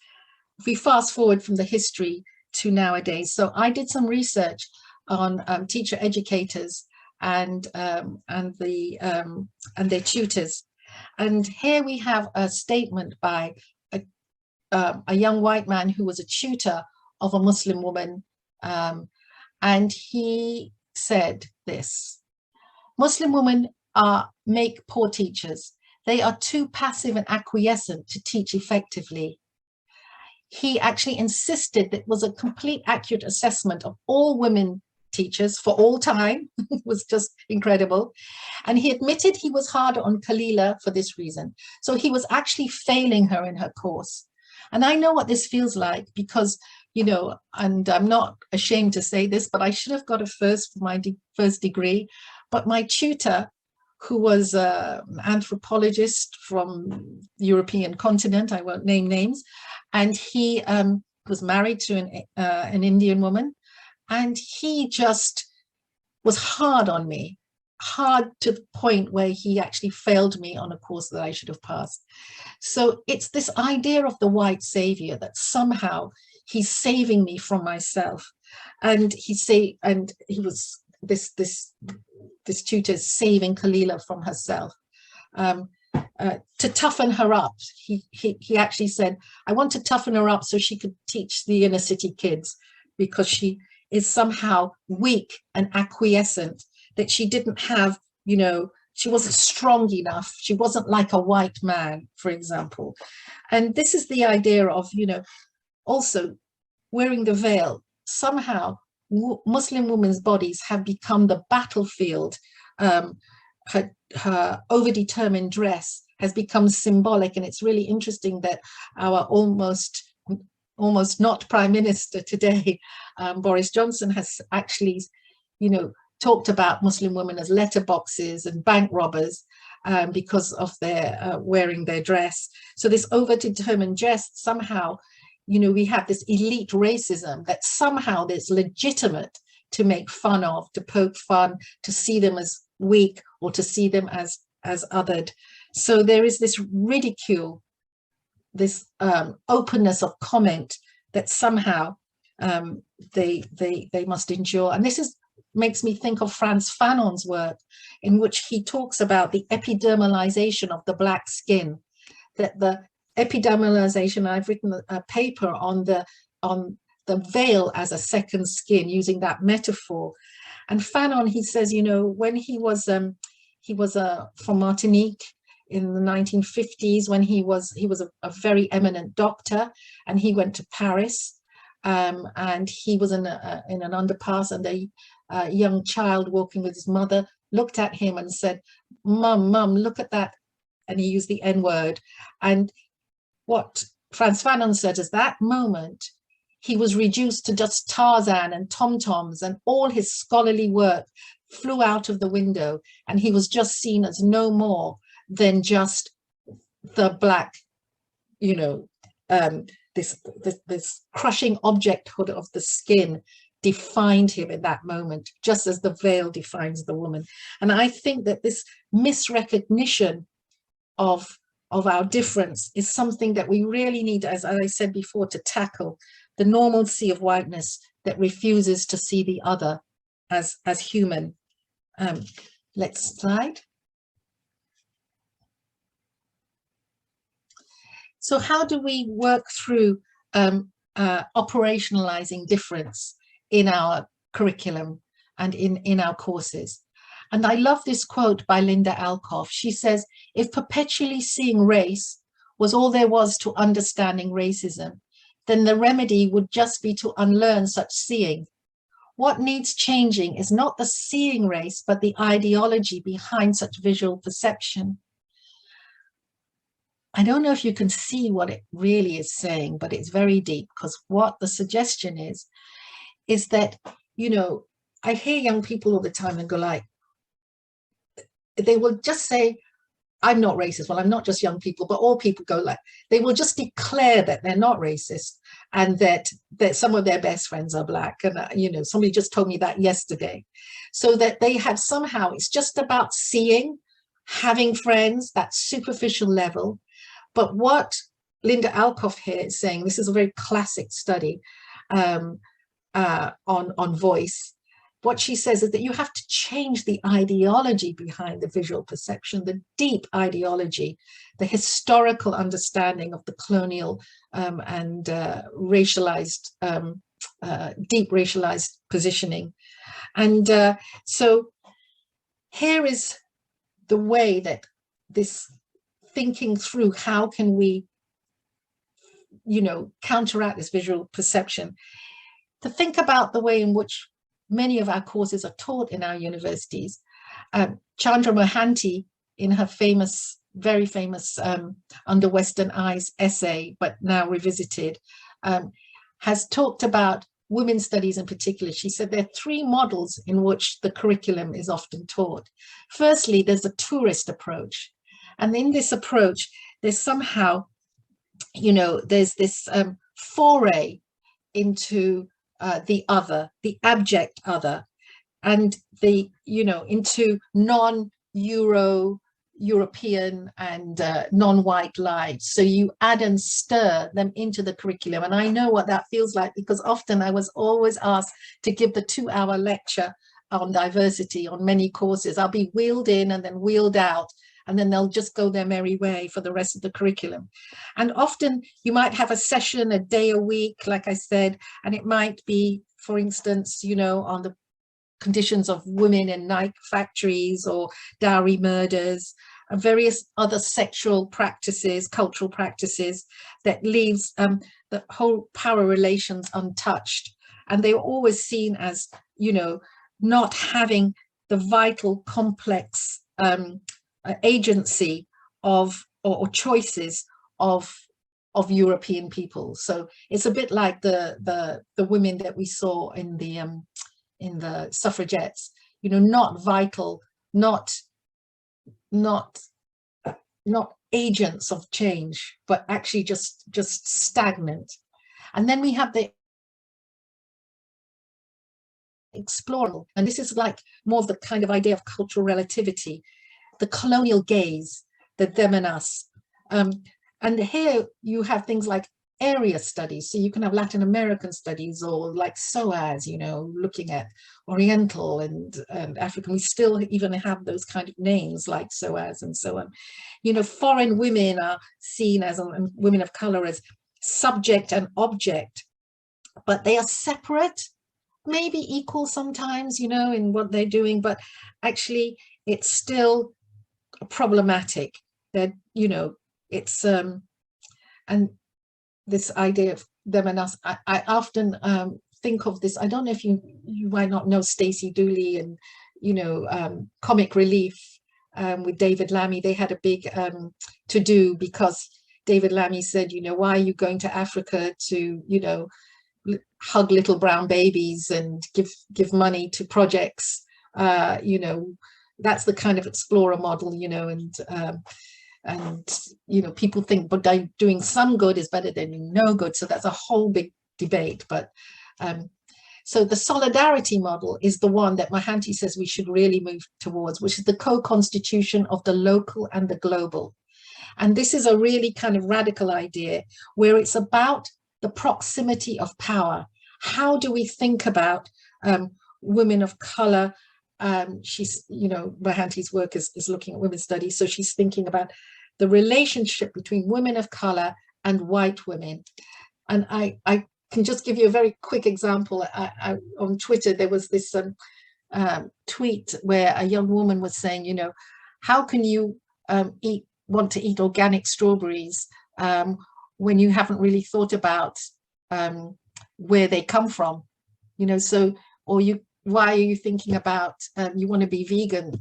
If we fast forward from the history to nowadays, so I did some research on teacher educators and their tutors, and here we have a statement by a young white man who was a tutor of a Muslim woman, and he said this: Muslim women make poor teachers. They are too passive and acquiescent to teach effectively. He actually insisted that it was a complete accurate assessment of all women teachers for all time. It was just incredible. And he admitted he was harder on Kalila for this reason. So he was actually failing her in her course. And I know what this feels like because, you know, and I'm not ashamed to say this, but I should have got a first for my first degree. But my tutor, who was an anthropologist from the European continent, I won't name names, and he was married to an Indian woman, and he just was hard on me, hard to the point where he actually failed me on a course that I should have passed. So it's this idea of the white savior, that somehow he's saving me from myself. And he was this tutor saving Kalila from herself. To toughen her up, he actually said, I want to toughen her up so she could teach the inner city kids, because she is somehow weak and acquiescent, that she didn't have, you know, she wasn't strong enough. She wasn't like a white man, for example. And this is the idea of, you know, also wearing the veil. Somehow Muslim women's bodies have become the battlefield. Her overdetermined dress has become symbolic, and it's really interesting that our almost not prime minister today, Boris Johnson, has actually, you know, talked about Muslim women as letterboxes and bank robbers because of their wearing their dress. So this overdetermined dress, somehow, you know, we have this elite racism that somehow is legitimate to make fun of, to poke fun, to see them as weak, or to see them as othered. So there is this ridicule, this openness of comment that somehow they must endure. And this makes me think of Frantz Fanon's work, in which he talks about the epidermalization of the black skin, that the epidermalization, I've written a paper on the veil as a second skin, using that metaphor. And Fanon, he says, you know, when he was from Martinique in the 1950s, when he was a very eminent doctor, and he went to Paris, and he was in an underpass, and a young child walking with his mother looked at him and said, "Mum, look at that," and he used the N-word. And what Frantz Fanon said is, that moment he was reduced to just Tarzan and tom-toms, and all his scholarly work flew out of the window, and he was just seen as no more than just the black, you know, this crushing objecthood of the skin defined him in that moment, just as the veil defines the woman. And I think that this misrecognition of our difference is something that we really need, as I said before, to tackle the normalcy of whiteness that refuses to see the other as human. Next slide. So how do we work through operationalizing difference in our curriculum and in our courses? And I love this quote by Linda Alcoff. She says, if perpetually seeing race was all there was to understanding racism, then the remedy would just be to unlearn such seeing. What needs changing is not the seeing race, but the ideology behind such visual perception. I don't know if you can see what it really is saying, but it's very deep, because what the suggestion is that, you know, I hear young people all the time and go like, they will just say, I'm not racist. Well, I'm not just young people, but all people go like, they will just declare that they're not racist, and that some of their best friends are black. And, you know, somebody just told me that yesterday. So that they have somehow, it's just about seeing, having friends, that superficial level. But what Linda Alcoff here is saying, this is a very classic study on voice. What she says is that you have to change the ideology behind the visual perception, the deep ideology, the historical understanding of the colonial and racialized deep racialized positioning. And so here is the way that this thinking through how can we, counteract this visual perception, to think about the way in which many of our courses are taught in our universities. Chandra Mohanty, in her very famous Under Western Eyes essay, but now revisited, has talked about women's studies in particular. She said there are three models in which the curriculum is often taught. Firstly, there's a tourist approach. And in this approach, there's somehow, there's this foray into the other, the abject other, and into non-European and non-white lives. So you add and stir them into the curriculum. And I know what that feels like, because often I was always asked to give the 2-hour lecture on diversity on many courses. I'll be wheeled in and then wheeled out, and then they'll just go their merry way for the rest of the curriculum. And often you might have a session, a day a week, like I said, and it might be, for instance, on the conditions of women in Nike factories or dowry murders, and various other sexual practices, cultural practices, that leaves the whole power relations untouched. And they were always seen as, not having the vital, complex agency of or choices of European people. So it's a bit like the women that we saw in the suffragettes, not vital, not agents of change, but actually just stagnant. And then we have the exploral, and this is like more of the kind of idea of cultural relativity, the colonial gaze, the them and us. And here you have things like area studies. So you can have Latin American studies, or like SOAS, looking at Oriental and African. We still even have those kind of names like SOAS and so on. Foreign women are seen as, and women of color, as subject and object, but they are separate, maybe equal sometimes, in what they're doing, but actually it's still problematic that, it's, and this idea of them and us, I often think of this, I don't know if you might not know Stacey Dooley and, Comic Relief with David Lammy. They had a big to do, because David Lammy said, why are you going to Africa to, hug little brown babies and give money to projects? That's the kind of explorer model, and people think, but doing some good is better than no good. So that's a whole big debate. But so the solidarity model is the one that Mohanty says we should really move towards, which is the co-constitution of the local and the global. And this is a really kind of radical idea where it's about the proximity of power. How do we think about women of color? She's, Mohanty's work is looking at women's studies. So she's thinking about the relationship between women of color and white women. And I can just give you a very quick example. On Twitter, there was this tweet where a young woman was saying, how can you want to eat organic strawberries when you haven't really thought about where they come from, so, or why are you thinking about, you want to be vegan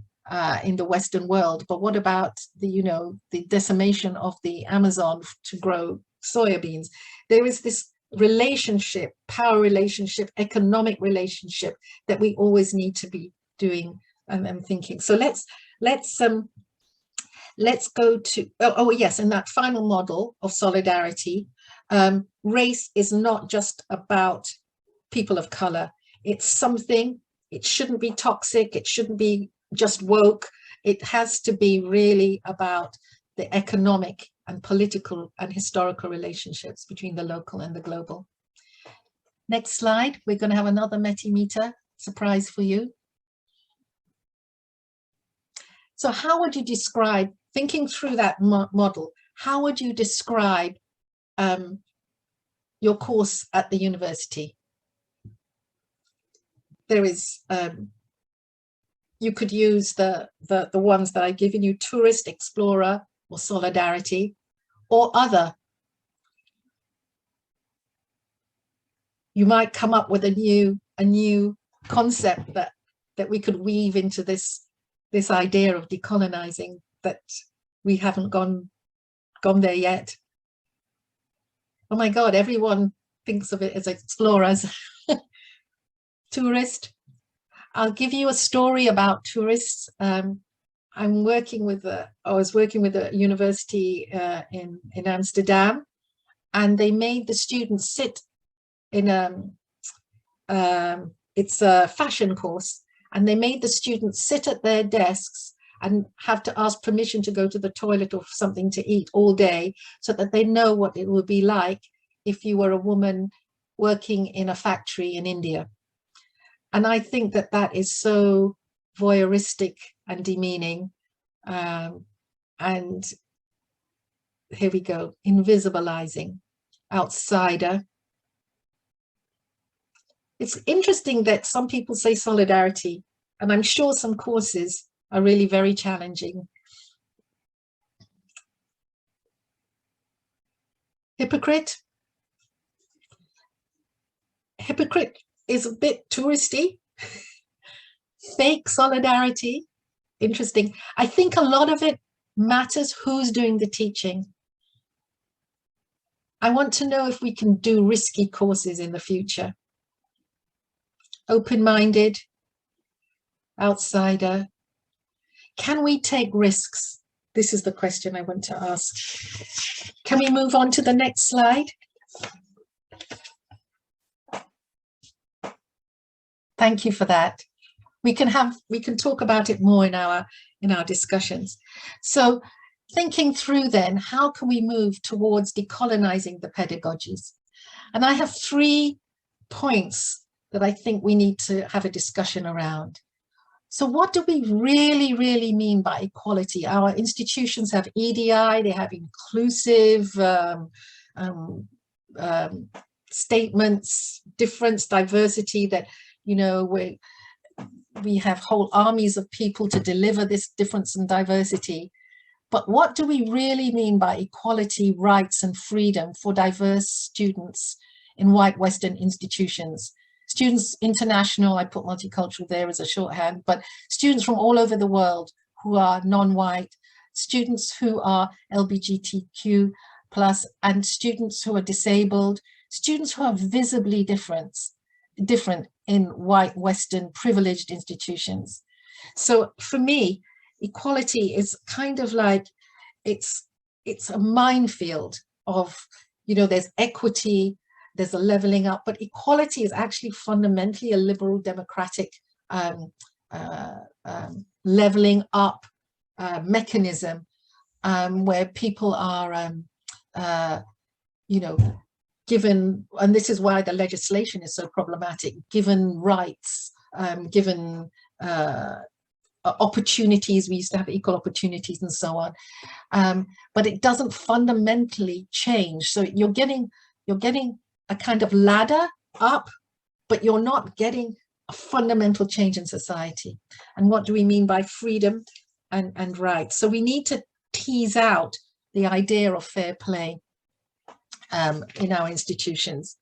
in the Western world, but what about the, the decimation of the Amazon to grow soya beans? There is this relationship, power relationship, economic relationship that we always need to be doing and thinking. So let's go to, yes, in that final model of solidarity, race is not just about people of color. It's something, it shouldn't be toxic, it shouldn't be just woke. It has to be really about the economic and political and historical relationships between the local and the global. Next slide, we're going to have another Metimeter surprise for you. So how would you describe, thinking through that model, how would you describe your course at the university? there is, you could use the ones that I've given you, tourist, explorer, or solidarity, or other. You might come up with a new concept that we could weave into this idea of decolonizing, that we haven't gone there yet. Oh my God, everyone thinks of it as explorers. Tourist. I'll give you a story about tourists. I was working with a university in Amsterdam, and they made the students sit in it's a fashion course, and they made the students sit at their desks and have to ask permission to go to the toilet or something to eat all day, so that they know what it would be like if you were a woman working in a factory in India. And I think that that is so voyeuristic and demeaning. And here we go, invisibilizing, outsider. It's interesting that some people say solidarity, and I'm sure some courses are really very challenging. Hypocrite. Hypocrite is a bit touristy. Fake solidarity. Interesting. I think a lot of it matters who's doing the teaching. I want to know if we can do risky courses in the future. Open-minded, outsider. Can we take risks? This is the question I want to ask. Can we move on to the next slide? Thank you for that. We can talk about it more in our discussions. So thinking through then, how can we move towards decolonizing the pedagogies? And I have 3 points that I think we need to have a discussion around. So what do we really, really mean by equality? Our institutions have EDI, they have inclusive statements, difference, diversity, that, you know, we have whole armies of people to deliver this difference and diversity. But what do we really mean by equality, rights, and freedom for diverse students in white Western institutions? Students international, I put multicultural there as a shorthand, but students from all over the world who are non-white, students who are LGBTQ+, and students who are disabled, students who are visibly different in white Western privileged institutions. So for me, equality is kind of like, it's a minefield of, you know, there's equity, there's a leveling up, but equality is actually fundamentally a liberal democratic leveling up mechanism, where people are, you know, given, and this is why the legislation is so problematic, given rights, given opportunities. We used to have equal opportunities and so on, but it doesn't fundamentally change. So you're getting a kind of ladder up, but you're not getting a fundamental change in society. And what do we mean by freedom and rights? So we need to tease out the idea of fair play in our institutions.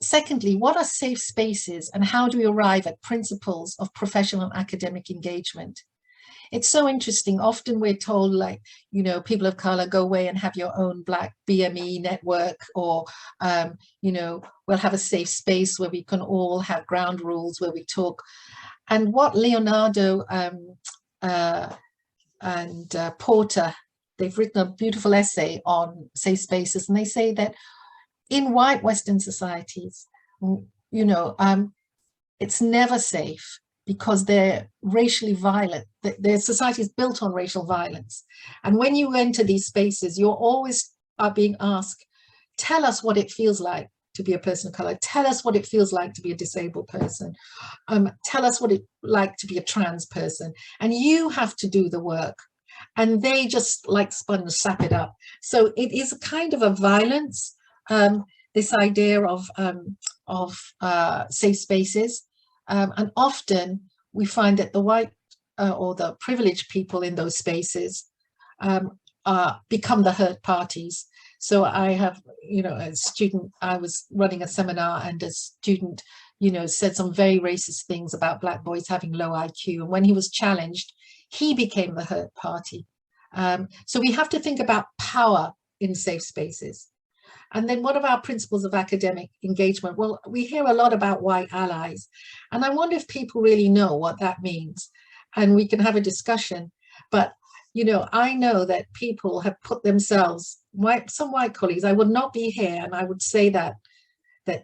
Secondly, what are safe spaces, and how do we arrive at principles of professional and academic engagement? It's so interesting. Often we're told, like, you know, people of color, go away and have your own Black BME network, or, you know, we'll have a safe space where we can all have ground rules where we talk. And what Leonardo and Porter, they've written a beautiful essay on safe spaces, and they say that in white Western societies, you know, it's never safe, because they're racially violent. Their society is built on racial violence. And when you enter these spaces, you're always being asked, tell us what it feels like to be a person of color. Tell us what it feels like to be a disabled person. Tell us what it's like to be a trans person. And you have to do the work. And they just, like sponge, sap it up. So it is a kind of a violence, this idea of safe spaces. And often we find that the white or the privileged people in those spaces become the hurt parties. So I have, a student, I was running a seminar, and a student, said some very racist things about Black boys having low IQ. And when he was challenged, he became the hurt party. So we have to think about power in safe spaces. And then what about principles of academic engagement? Well, we hear a lot about white allies, and I wonder if people really know what that means. And we can have a discussion. But, I know that people have put themselves, some white colleagues, I would not be here, and I would say that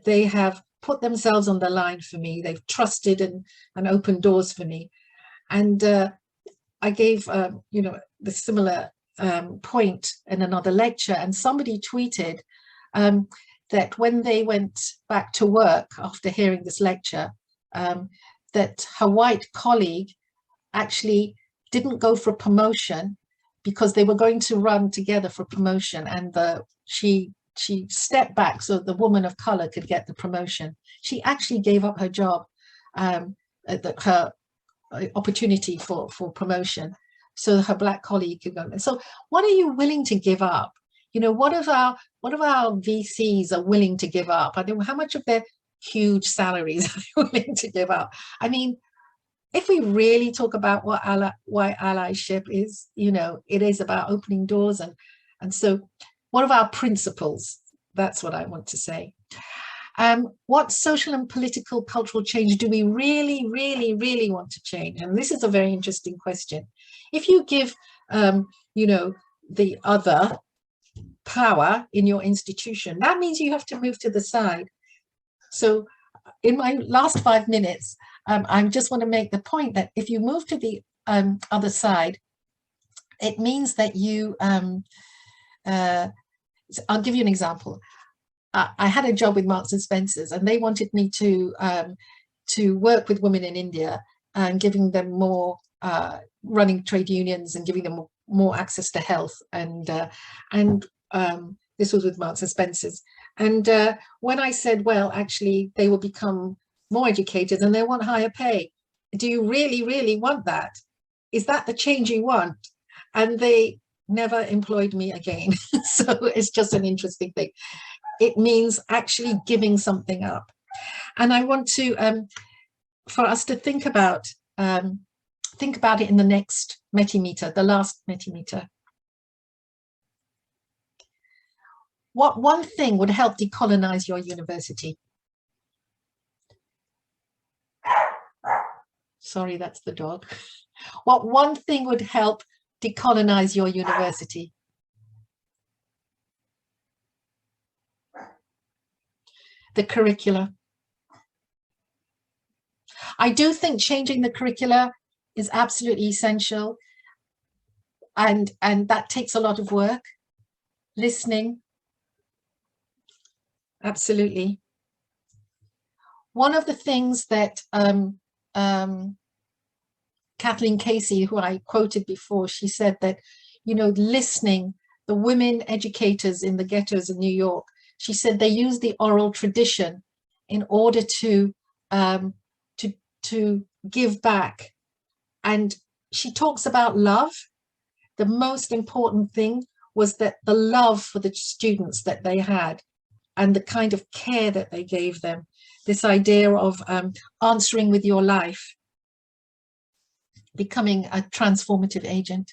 they have put themselves on the line for me. They've trusted and opened doors for me. And I gave, the similar point in another lecture, and somebody tweeted that when they went back to work after hearing this lecture, that her white colleague actually didn't go for promotion because they were going to run together for promotion, and she stepped back so the woman of color could get the promotion. She actually gave up her job, her opportunity for promotion, so her Black colleague could go. So what are you willing to give up? What of our VCs are willing to give up? I think how much of their huge salaries are they willing to give up? I mean, if we really talk about what white allyship is, it is about opening doors. And so what of our principles? That's what I want to say. What social and political cultural change do we really, really, really want to change? And this is a very interesting question. If you give, the other power in your institution, that means you have to move to the side. So in my last 5 minutes, I just want to make the point that if you move to the other side, it means that you, I'll give you an example. I had a job with Marks and Spencer's, and they wanted me to work with women in India and giving them more, running trade unions and giving them more access to health. And this was with Marks and Spencer's. And when I said, well, actually, they will become more educated and they want higher pay. Do you really, really want that? Is that the change you want? And they never employed me again. So it's just an interesting thing. It means actually giving something up. And I want to, for us to think about it in the next Metimeter, the last Metimeter. What one thing would help decolonize your university? Sorry, that's the dog. What one thing would help decolonize your university? The curricula. I do think changing the curricula is absolutely essential, and that takes a lot of work. Listening, absolutely. One of the things that Kathleen Casey, who I quoted before, she said that, listening, the women educators in the ghettos in New York, she said they use the oral tradition in order to give back. And she talks about love. The most important thing was that the love for the students that they had and the kind of care that they gave them. This idea of answering with your life, becoming a transformative agent.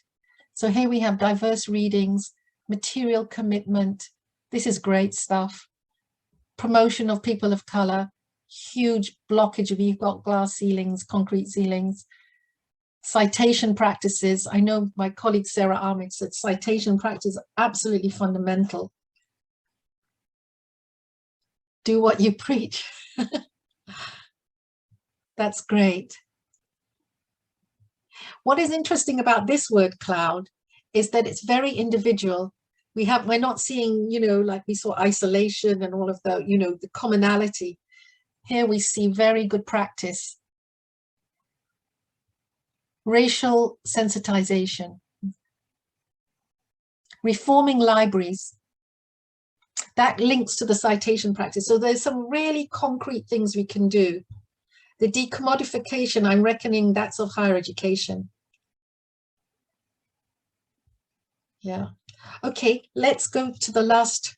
So here we have diverse readings, material commitment. This is great stuff. Promotion of people of color, huge blockage of, you've got glass ceilings, concrete ceilings. Citation practices. I know my colleague Sara Armine said citation practice is absolutely fundamental. Do what you preach. That's great. What is interesting about this word cloud is that it's very individual. We're not seeing, like we saw isolation and all of the, the commonality. Here we see very good practice. Racial sensitization. Reforming libraries. that links to the citation practice. So there's some really concrete things we can do. The decommodification, I'm reckoning that's of higher education. Yeah. Okay, let's go to the last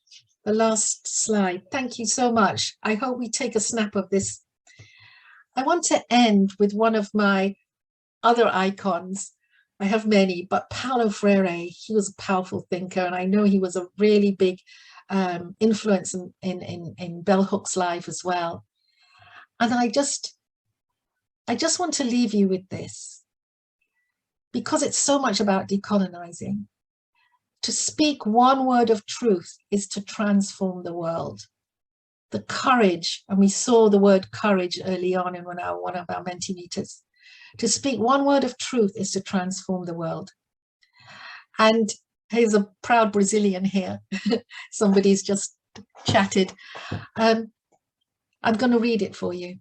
slide. Thank you so much. I hope we take a snap of this. I want to end with one of my other icons. I have many, but Paulo Freire, he was a powerful thinker, and I know he was a really big influence in Bell Hooks' life as well. And I just want to leave you with this, because it's so much about decolonizing. To speak one word of truth is to transform the world. The courage, and we saw the word courage early on in one of our Mentimeters. To speak one word of truth is to transform the world. And here's a proud Brazilian here. Somebody's just chatted. I'm going to read it for you.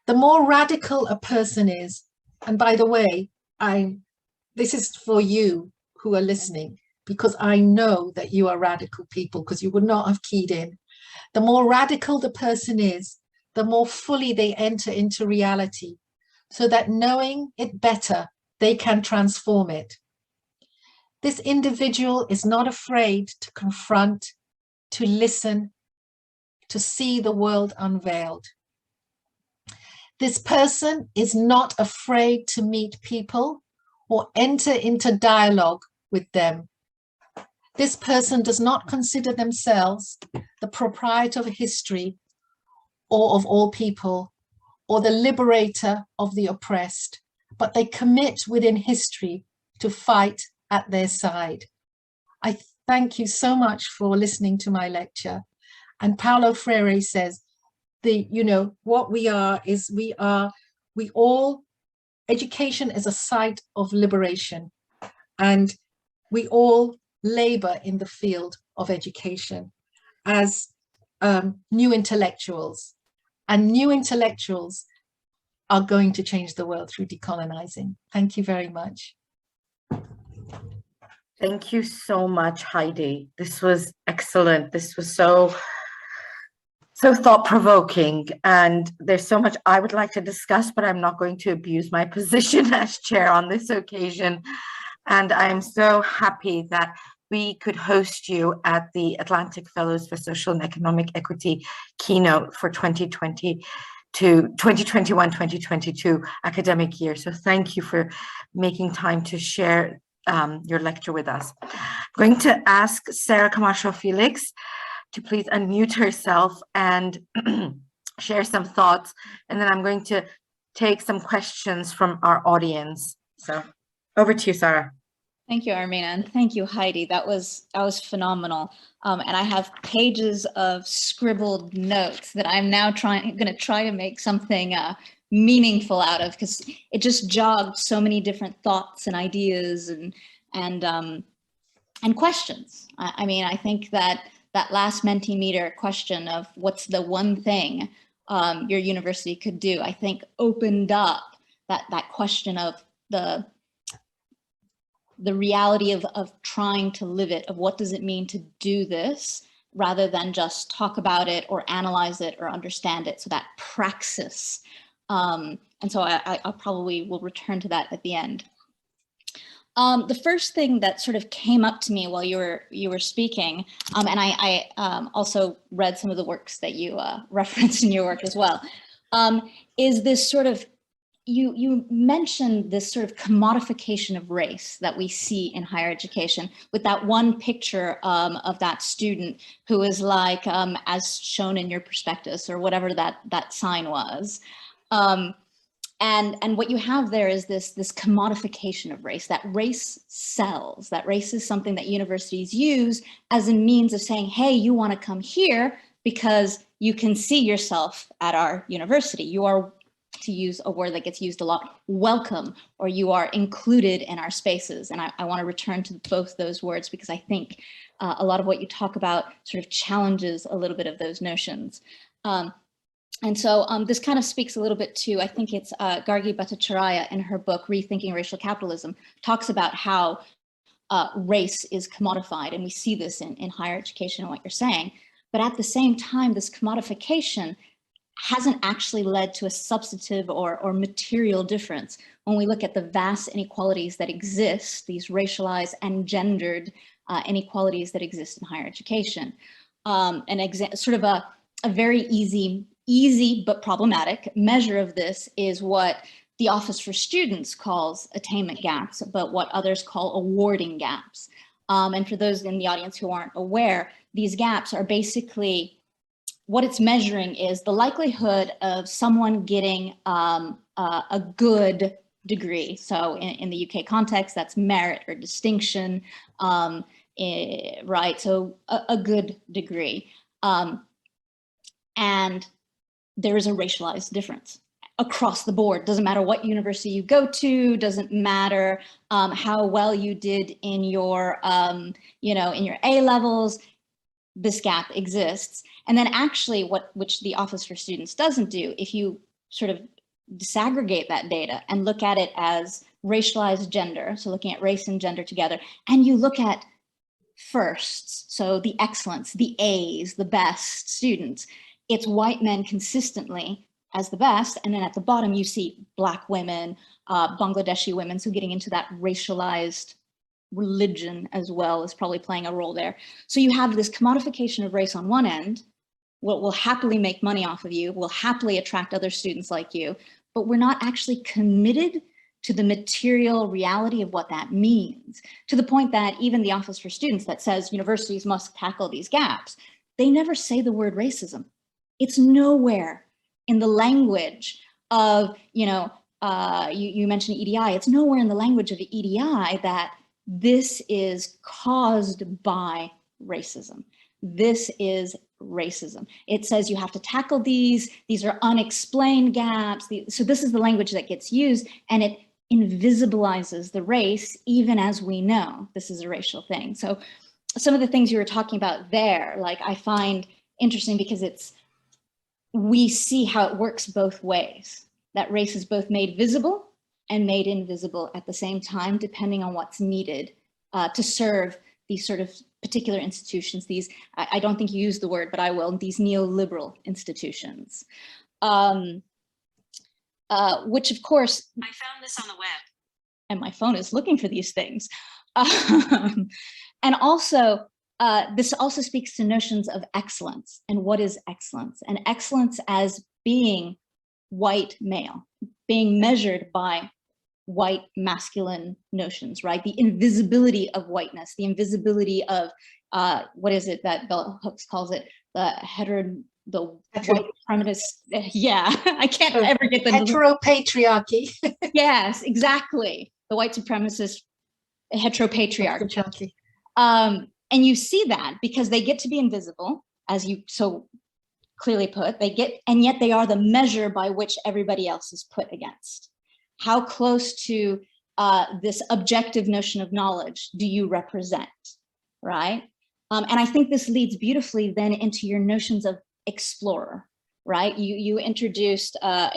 The more radical a person is, and by the way, this is for you who are listening, because I know that you are radical people, because you would not have keyed in. The more radical the person is, the more fully they enter into reality, so that knowing it better, they can transform it. This individual is not afraid to confront, to listen, to see the world unveiled. This person is not afraid to meet people or enter into dialogue with them. This person does not consider themselves the proprietor of history or of all people, or the liberator of the oppressed, but they commit within history to fight at their side. I thank you so much for listening to my lecture. And Paulo Freire says, what we are is education is a site of liberation, and we all labor in the field of education as new intellectuals, and new intellectuals are going to change the world through decolonizing. Thank you very much. Thank you so much, Heidi. This was excellent. This was so thought-provoking, and there's so much I would like to discuss, but I'm not going to abuse my position as chair on this occasion. And I'm so happy that we could host you at the Atlantic Fellows for Social and Economic Equity Keynote for 2021-2022 academic year. So thank you for making time to share your lecture with us. I'm going to ask Sara Camacho Felix to please unmute herself and share some thoughts, and then I'm going to take some questions from our audience. So over to you, Sara. Thank you, Armine, and thank you, Heidi. That was phenomenal. And I have pages of scribbled notes that I'm now going to try to make something meaningful out of, because it just jogged so many different thoughts and ideas and questions. I mean, I think that last Mentimeter question of what's the one thing your university could do, I think opened up that question of the reality of trying to live it, of what does it mean to do this, rather than just talk about it or analyze it or understand it. So that praxis. And so I probably will return to that at the end. The first thing that sort of came up to me while you were speaking, and I also read some of the works that you referenced in your work as well, is this sort of, you mentioned this sort of commodification of race that we see in higher education, with that one picture of that student who is like, as shown in your prospectus, or whatever that sign was. And what you have there is this commodification of race, that race sells, that race is something that universities use as a means of saying, hey, you want to come here because you can see yourself at our university. You are, to use a word that gets used a lot, welcome, or you are included in our spaces. And I want to return to both those words, because I think a lot of what you talk about sort of challenges a little bit of those notions. And so this kind of speaks a little bit to, I think it's Gargi Bhattacharya in her book, Rethinking Racial Capitalism, talks about how race is commodified. And we see this in higher education and what you're saying. But at the same time, this commodification hasn't actually led to a substantive or material difference. When we look at the vast inequalities that exist, these racialized and gendered inequalities that exist in higher education. Sort of a very easy but problematic measure of this is what the Office for Students calls attainment gaps, but what others call awarding gaps. And for those in the audience who aren't aware, these gaps are basically, what it's measuring is the likelihood of someone getting a good degree. So in the UK context, that's merit or distinction, right? So a good degree. And there is a racialized difference across the board. Doesn't matter what university you go to, doesn't matter how well you did in your, in your A levels, this gap exists. And then actually which the Office for Students doesn't do, if you sort of disaggregate that data and look at it as racialized gender, so looking at race and gender together, and you look at firsts, so the excellence, the A's, the best students, it's white men consistently as the best, and then at the bottom you see Black women, Bangladeshi women, so getting into that racialized religion as well is probably playing a role there. So you have this commodification of race on one end, will happily make money off of you, will happily attract other students like you, but we're not actually committed to the material reality of what that means, to the point that even the Office for Students that says universities must tackle these gaps, they never say the word racism. It's nowhere in the language of, you mentioned EDI, it's nowhere in the language of the EDI that this is caused by racism. This is racism. It says you have to tackle these are unexplained gaps. So this is the language that gets used, and it invisibilizes the race, even as we know this is a racial thing. So some of the things you were talking about there, like I find interesting because we see how it works both ways, that race is both made visible and made invisible at the same time, depending on what's needed to serve these sort of particular institutions, these, I don't think you used the word, but I will, these neoliberal institutions. Which of course- I found this on the web. And my phone is looking for these things. And also, this also speaks to notions of excellence and what is excellence, and excellence as being white male, being measured by white masculine notions, right? The invisibility of whiteness, the invisibility of, what is it that Bell Hooks calls it? The white supremacist, yeah, I can't ever get the- Heteropatriarchy. Yes, exactly. The white supremacist heteropatriarchy. And you see that because they get to be invisible, as you so clearly put, and yet they are the measure by which everybody else is put against. How close to this objective notion of knowledge do you represent, right? And I think this leads beautifully then into your notions of explorer, right? You introduced, not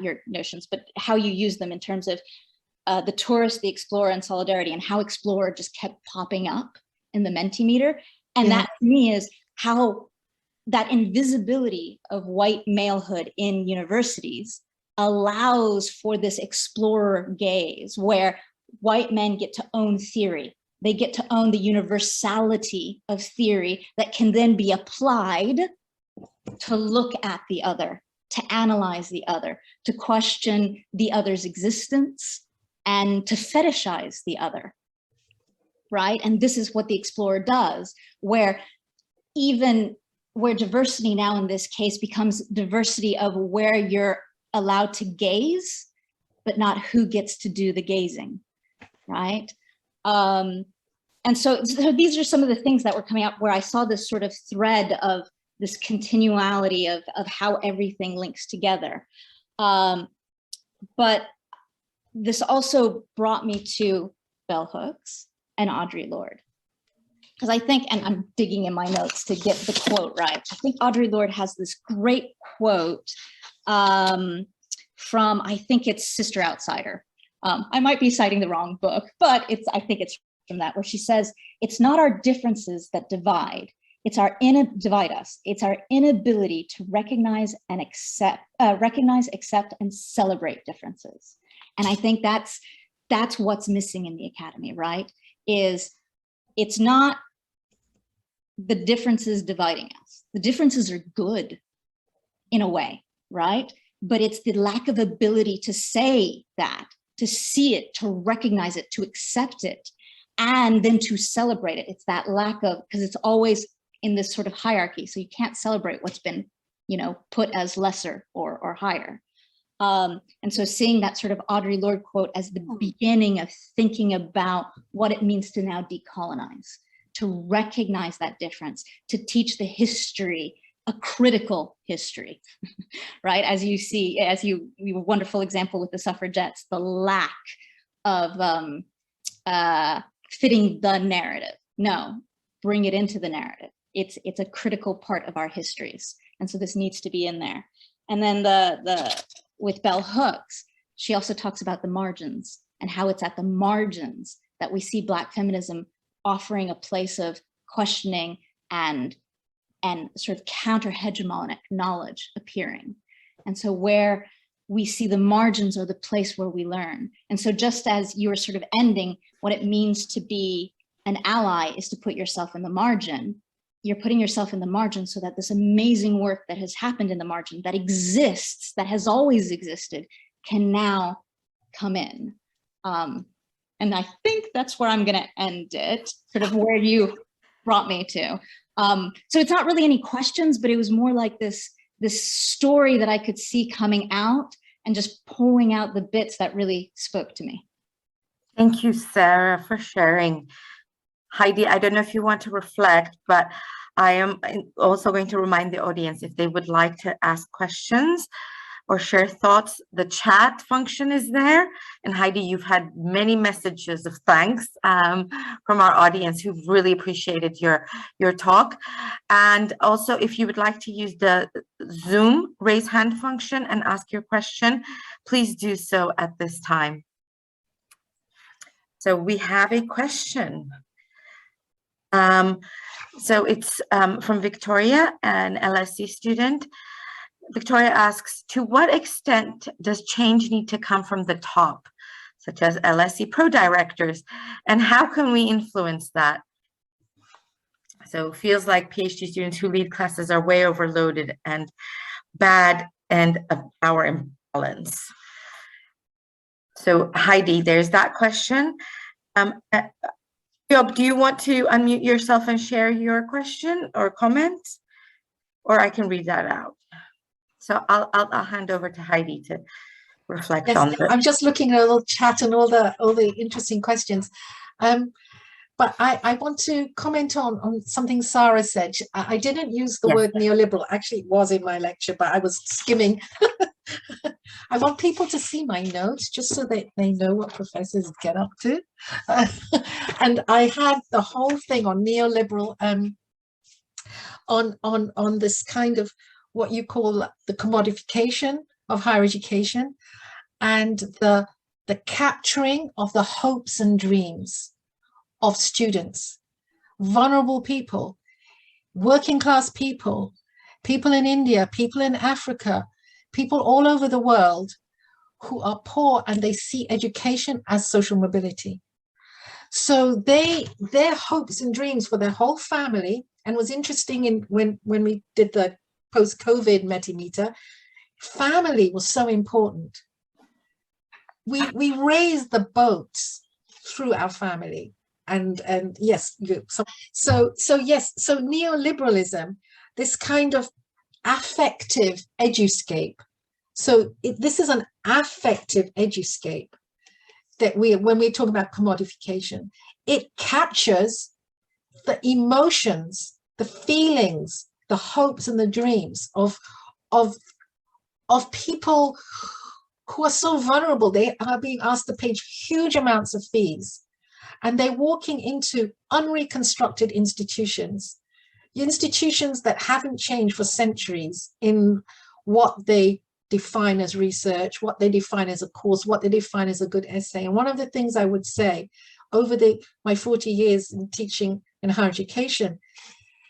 your notions, but how you use them in terms of the tourist, the explorer, and solidarity, and how explorer just kept popping up in the Mentimeter. And that to me is how that invisibility of white malehood in universities allows for this explorer gaze, where white men get to own theory. They get to own the universality of theory that can then be applied to look at the other, to analyze the other, to question the other's existence, and to fetishize the other, right? And this is what the explorer does, where diversity now in this case becomes diversity of where you're allowed to gaze, but not who gets to do the gazing, right? And so these are some of the things that were coming up where I saw this sort of thread of this continuality of how everything links together. But this also brought me to bell hooks and Audre Lorde. Because I think, and I'm digging in my notes to get the quote right, I think Audre Lorde has this great quote from, I think it's Sister Outsider. I might be citing the wrong book, but I think it's from that, where she says, "It's not our differences that divide, divide us. It's our inability to recognize, accept, and celebrate differences. And I think that's what's missing in the academy, right? Is it's not the differences dividing us. The differences are good in a way, right? But it's the lack of ability to say that, to see it, to recognize it, to accept it, and then to celebrate it. It's that lack of, because it's always in this sort of hierarchy. So you can't celebrate what's been, put as lesser or higher. And so seeing that sort of Audre Lorde quote as the beginning of thinking about what it means to now decolonize, to recognize that difference, to teach the history, a critical history, right? As you see, you have a wonderful example with the suffragettes, the lack of fitting the narrative. No, bring it into the narrative. It's a critical part of our histories. And so this needs to be in there. And then with Bell Hooks, she also talks about the margins and how it's at the margins that we see Black feminism offering a place of questioning and sort of counter-hegemonic knowledge appearing. And so where we see the margins are the place where we learn. And so just as you were sort of ending, what it means to be an ally is to put yourself in the margin. You're putting yourself in the margin so that this amazing work that has happened in the margin, that exists, that has always existed, can now come in. And I think that's where I'm going to end it, sort of where you brought me to. So it's not really any questions, but it was more like this story that I could see coming out and just pulling out the bits that really spoke to me. Thank you, Sara, for sharing. Heidi, I don't know if you want to reflect, but I am also going to remind the audience if they would like to ask questions or share thoughts, the chat function is there. And Heidi, you've had many messages of thanks from our audience who've really appreciated your talk. And also, if you would like to use the Zoom raise hand function and ask your question, please do so at this time. So we have a question. So it's from Victoria, an LSE student. Victoria asks, to what extent does change need to come from the top, such as LSE pro-directors, and how can we influence that? So it feels like PhD students who lead classes are way overloaded and bad and a power imbalance. So Heidi, there's that question. Job, do you want to unmute yourself and share your question or comment? Or I can read that out. So I'll hand over to Heidi to reflect on this. I'm just looking at a little chat and all the interesting questions. But I want to comment on something Sara said. I didn't use the word neoliberal. Actually, it was in my lecture, but I was skimming. I want people to see my notes just so that they know what professors get up to. And I had the whole thing on neoliberal, on this kind of what you call the commodification of higher education and the capturing of the hopes and dreams of students, vulnerable people, working class people, people in India, people in Africa, people all over the world who are poor and they see education as social mobility. So their hopes and dreams for their whole family, and was interesting when we did the post-COVID Metimeter, family was so important. We raised the boats through our family. And yes, so neoliberalism, this kind of affective eduscape. So this is an affective eduscape that when we talk about commodification, it captures the emotions, the feelings, the hopes and the dreams of people who are so vulnerable. They are being asked to pay huge amounts of fees, and they're walking into unreconstructed institutions that haven't changed for centuries in what they define as research, what they define as a course, what they define as a good essay. And one of the things I would say over my 40 years in teaching in higher education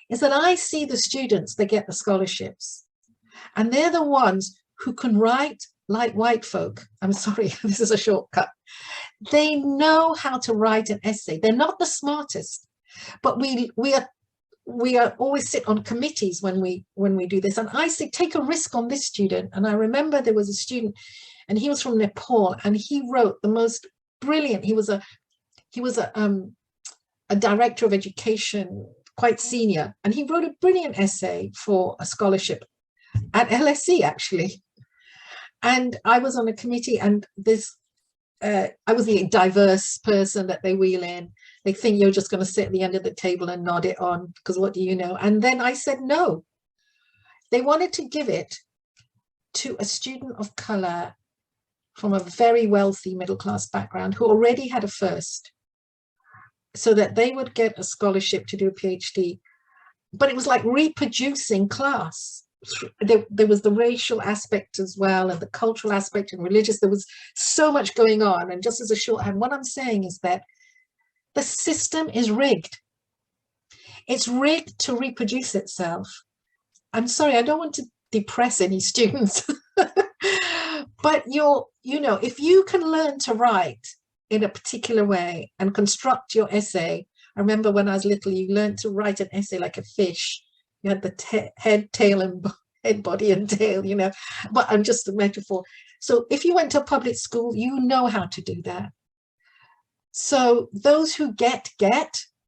is that I see the students that get the scholarships, and they're the ones who can write like white folk. I'm sorry, this is a shortcut. They know how to write an essay. They're not the smartest, but we are always sit on committees when we do this. And I say, take a risk on this student. And I remember there was a student, and he was from Nepal, and he wrote the most brilliant. He was a director of education, quite senior, and he wrote a brilliant essay for a scholarship at LSE, actually. And I was on a committee, and I was the diverse person that they wheel in. They think you're just going to sit at the end of the table and nod it on, because what do you know? And then I said no. They wanted to give it to a student of color from a very wealthy middle-class background who already had a first, so that they would get a scholarship to do a PhD. But it was like reproducing class. There was the racial aspect as well, and the cultural aspect and religious. There was so much going on. And just as a shorthand, what I'm saying is that the system is rigged. It's rigged to reproduce itself. I'm sorry, I don't want to depress any students, but if you can learn to write in a particular way and construct your essay. I remember when I was little, you learned to write an essay like a fish. You had the head, tail, and head, body, and tail, but I'm just a metaphor. So if you went to a public school, you know how to do that. So those who get,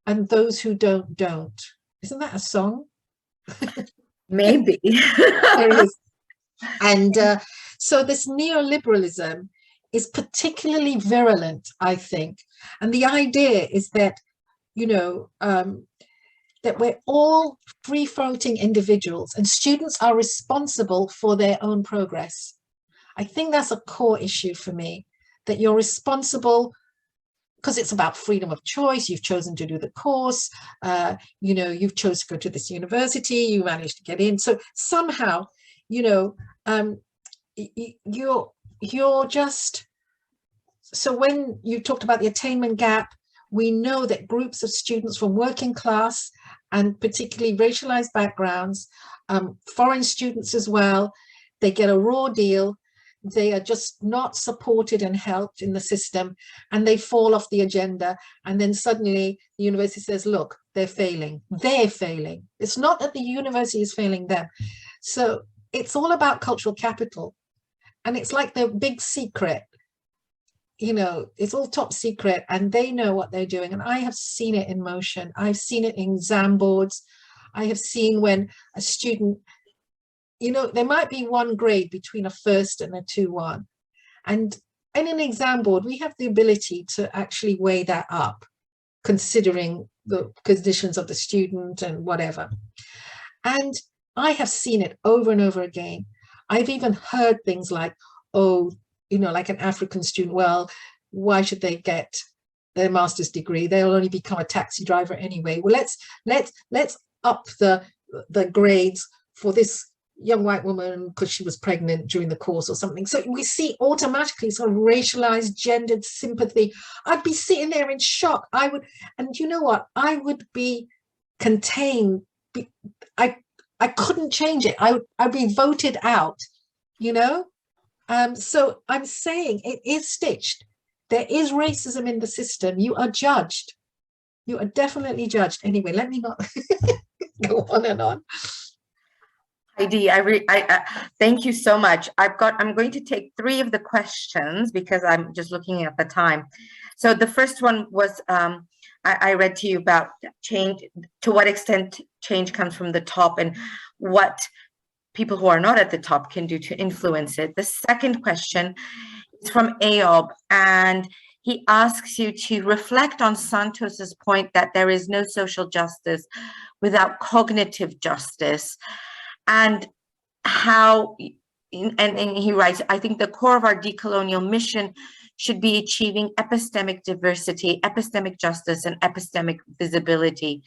and those who don't. Isn't that a song? Maybe. There is. And so this neoliberalism is particularly virulent, I think. And the idea is that, that we're all free-floating individuals, and students are responsible for their own progress. I think that's a core issue for me, that you're responsible because it's about freedom of choice. You've chosen to do the course, you've chosen to go to this university, you managed to get in. So somehow, you're just, so when you talked about the attainment gap, we know that groups of students from working class and particularly racialized backgrounds, foreign students as well, they get a raw deal. They are just not supported and helped in the system, and they fall off the agenda. And then suddenly the university says, look, they're failing. They're failing. It's not that the university is failing them. So it's all about cultural capital. And it's like the big secret. It's all top secret, and they know what they're doing. And I have seen it in motion. I've seen it in exam boards. I have seen when a student, there might be one grade between a first and a 2-1. And in an exam board, we have the ability to actually weigh that up, considering the conditions of the student and whatever. And I have seen it over and over again. I've even heard things like, like an African student, well, why should they get their master's degree? They'll only become a taxi driver anyway. Well, let's up the grades for this young white woman because she was pregnant during the course or something. So we see automatically sort of racialized, gendered sympathy. I'd be sitting there in shock. And you know what? I would be contained. I couldn't change it. I'd be voted out, So I'm saying it is stitched. There is racism in the system. You are judged. You are definitely judged. Anyway, let me not go on and on. Heidi, I thank you so much. I'm going to take 3 of the questions because I'm just looking at the time. So the first one was, I read to you about change, to what extent change comes from the top and what people who are not at the top can do to influence it. The second question is from Ayob, and he asks you to reflect on Santos's point that there is no social justice without cognitive justice, and how, and he writes, I think the core of our decolonial mission should be achieving epistemic diversity, epistemic justice, and epistemic visibility.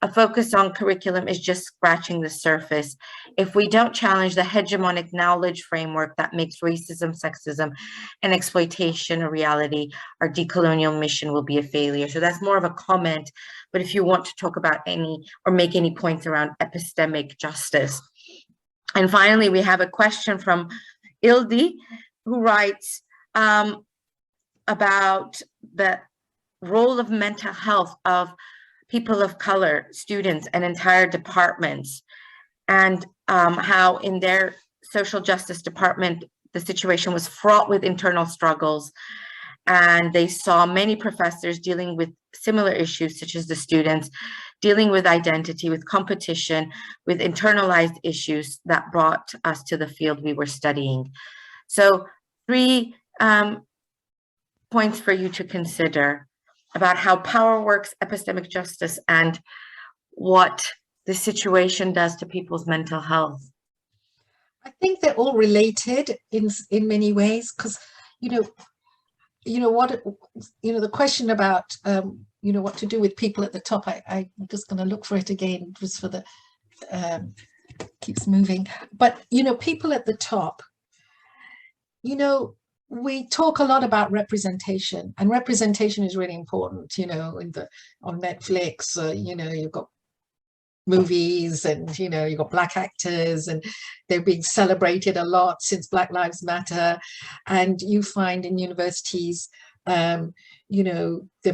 a focus on curriculum is just scratching the surface. If we don't challenge the hegemonic knowledge framework that makes racism, sexism, and exploitation a reality, our decolonial mission will be a failure. So that's more of a comment, but if you want to talk about any or make any points around epistemic justice. And finally, we have a question from Ildi, who writes about the role of mental health of people of color, students, and entire departments, and how in their social justice department, the situation was fraught with internal struggles. And they saw many professors dealing with similar issues, such as the students, dealing with identity, with competition, with internalized issues that brought us to the field we were studying. So 3 points for you to consider about how power works, epistemic justice, and what the situation does to people's mental health. I think they're all related in many ways, because the question about what to do with people at the top. I'm just going to look for it again, just for the keeps moving. But people at the top. We talk a lot about representation, and representation is really important. On Netflix, you've got movies, and you've got Black actors, and they're being celebrated a lot since Black Lives Matter. And you find in universities, there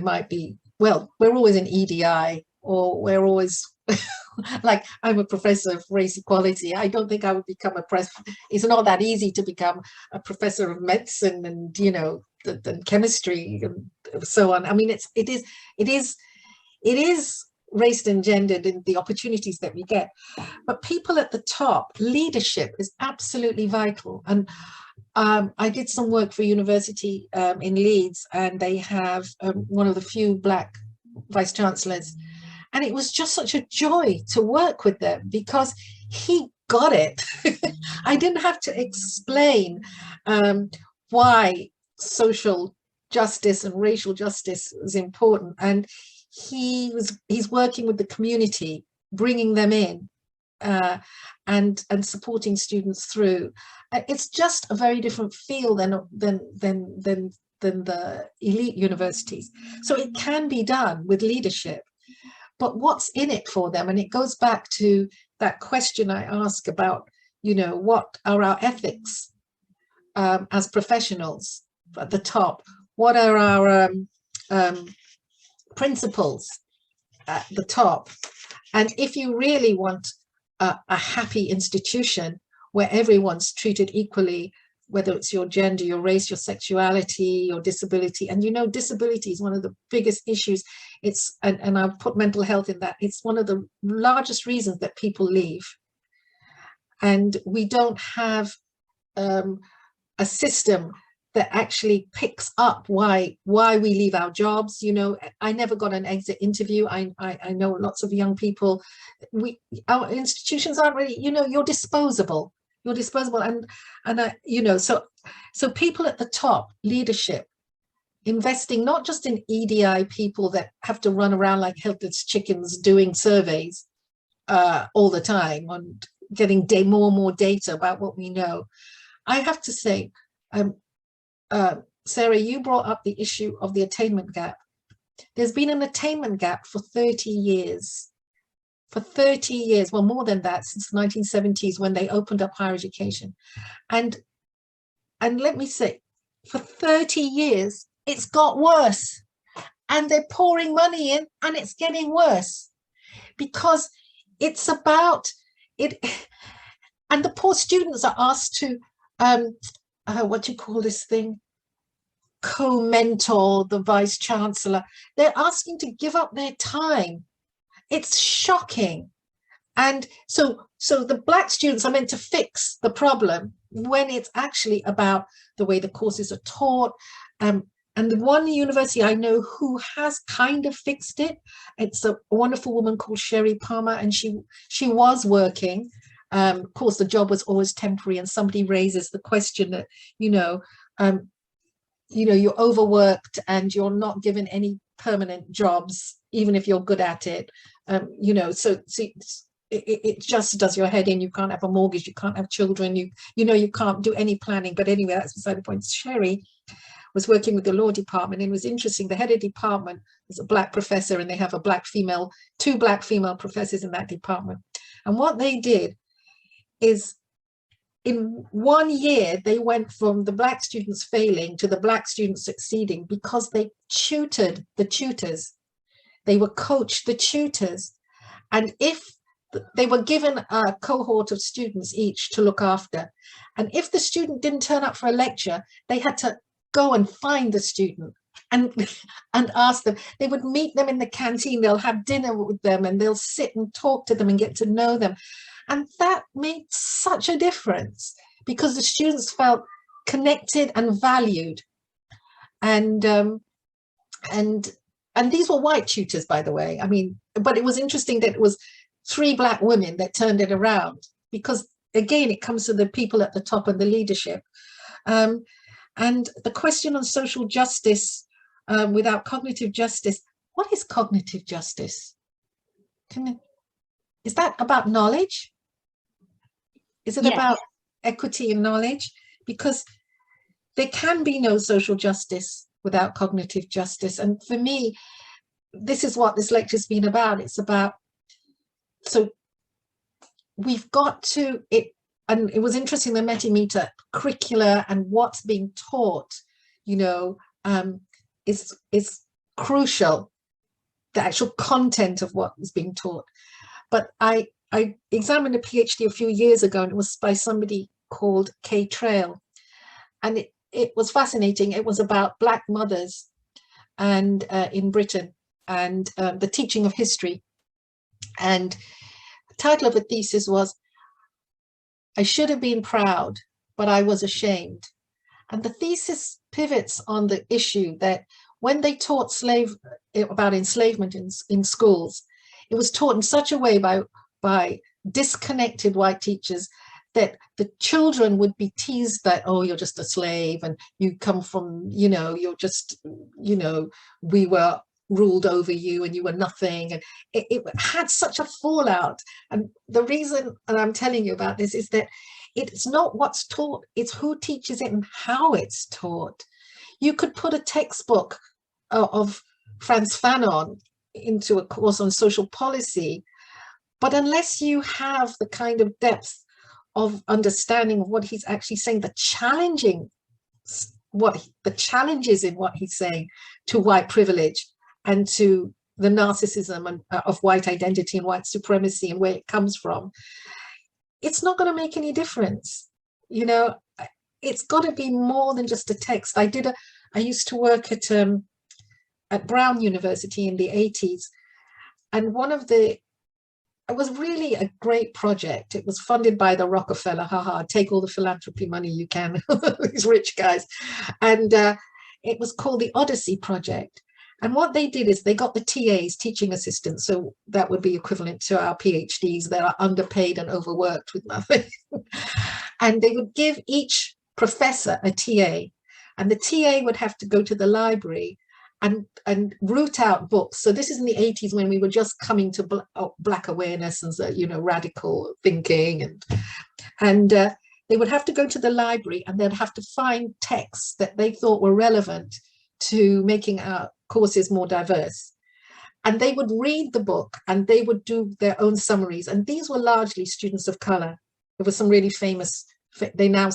might be, well, we're always in EDI, or we're always like, I'm a professor of race equality. I don't think I would become it's not that easy to become a professor of medicine and than chemistry and so on. I mean, it is race and gendered in the opportunities that we get. But people at the top, leadership is absolutely vital. And I did some work for a university in Leeds, and they have one of the few Black vice chancellors. And it was just such a joy to work with them, because he got it. I didn't have to explain why social justice and racial justice is important. And he's working with the community, bringing them in and supporting students through. It's just a very different field than the elite universities. So it can be done with leadership. But what's in it for them? And it goes back to that question I ask about, what are our ethics as professionals at the top? What are our principles at the top? And if you really want a happy institution where everyone's treated equally, whether it's your gender, your race, your sexuality, your disability. And disability is one of the biggest issues. And I'll put mental health in that. It's one of the largest reasons that people leave. And we don't have a system that actually picks up why we leave our jobs. I never got an exit interview. I know lots of young people. Our institutions aren't really, you're disposable. You're disposable, and so people at the top, leadership, investing not just in EDI people that have to run around like headless chickens doing surveys all the time and getting more and more data about what we know. I have to say, Sarah, you brought up the issue of the attainment gap. There's been an attainment gap for 30 years. For 30 years, well, more than that, since the 1970s, when they opened up higher education. And let me say, for 30 years, it's got worse. And they're pouring money in, and it's getting worse. Because it's about it. And the poor students are asked to, what do you call this thing? Co-mentor the vice chancellor. They're asking to give up their time. It's shocking. And so the Black students are meant to fix the problem when it's actually about the way the courses are taught. And the one university I know who has kind of fixed it, it's a wonderful woman called Sherry Palmer, and she was working. Of course, the job was always temporary, and somebody raises the question that, you know, you're overworked and you're not given any permanent jobs, even if you're good at it. You know, so it just does your head in. You can't have a mortgage, you can't have children, you know, you can't do any planning. But anyway, that's beside the point. Sherry was working with the law department, and it was interesting. The head of department is a Black professor, and they have two Black female professors in that department. And what they did is, in 1 year, they went from the Black students failing to the Black students succeeding because they tutored the tutors. They were coached the tutors. And if they were given a cohort of students each to look after, and if the student didn't turn up for a lecture, they had to go and find the student and ask them. They would meet them in the canteen, they'll have dinner with them, and they'll sit and talk to them and get to know them. And that made such a difference because the students felt connected and valued. And these were white tutors, by the way. I mean, but it was interesting that it was 3 Black women that turned it around, because again, it comes to the people at the top and the leadership. And the question on social justice without cognitive justice, what is cognitive justice? Is that about knowledge? Is it about equity and knowledge? Because there can be no social justice without cognitive justice. And for me, this is what this lecture's been about. It's about, so we've got to, and it was interesting, the Metimeter curricula and what's being taught, you know, is crucial, the actual content of what is being taught. But I examined a PhD a few years ago, and it was by somebody called Kay Trail. And it was fascinating. It was about Black mothers and in Britain, and the teaching of history. And the title of the thesis was, I should have been proud, but I was ashamed. And the thesis pivots on the issue that when they taught about enslavement in schools, it was taught in such a way by disconnected white teachers that the children would be teased that, oh, you're just a slave, and you come from, you know, you're just, you know, we were ruled over you and you were nothing. And it had such a fallout. And the reason, and I'm telling you about this, is that it's not what's taught, it's who teaches it and how it's taught. You could put a textbook of Frantz Fanon into a course on social policy, but unless you have the kind of depth of understanding of what he's actually saying, the challenges in what he's saying to white privilege and to the narcissism of white identity and white supremacy and where it comes from, it's not going to make any difference. You know, it's got to be more than just a text. I used to work at Brown University in the 80s, and it was really a great project. It was funded by the Rockefeller, take all the philanthropy money you can, these rich guys. And it was called the Odyssey Project. And what they did is they got the TAs, teaching assistants, so that would be equivalent to our PhDs that are underpaid and overworked with nothing. And they would give each professor a TA, and the TA would have to go to the library and root out books. So this is in the 80s when we were just coming to Black awareness and, you know, radical thinking, and they would have to go to the library and they'd have to find texts that they thought were relevant to making our courses more diverse. And they would read the book and they would do their own summaries. And these were largely students of color. There were some really famous, they now,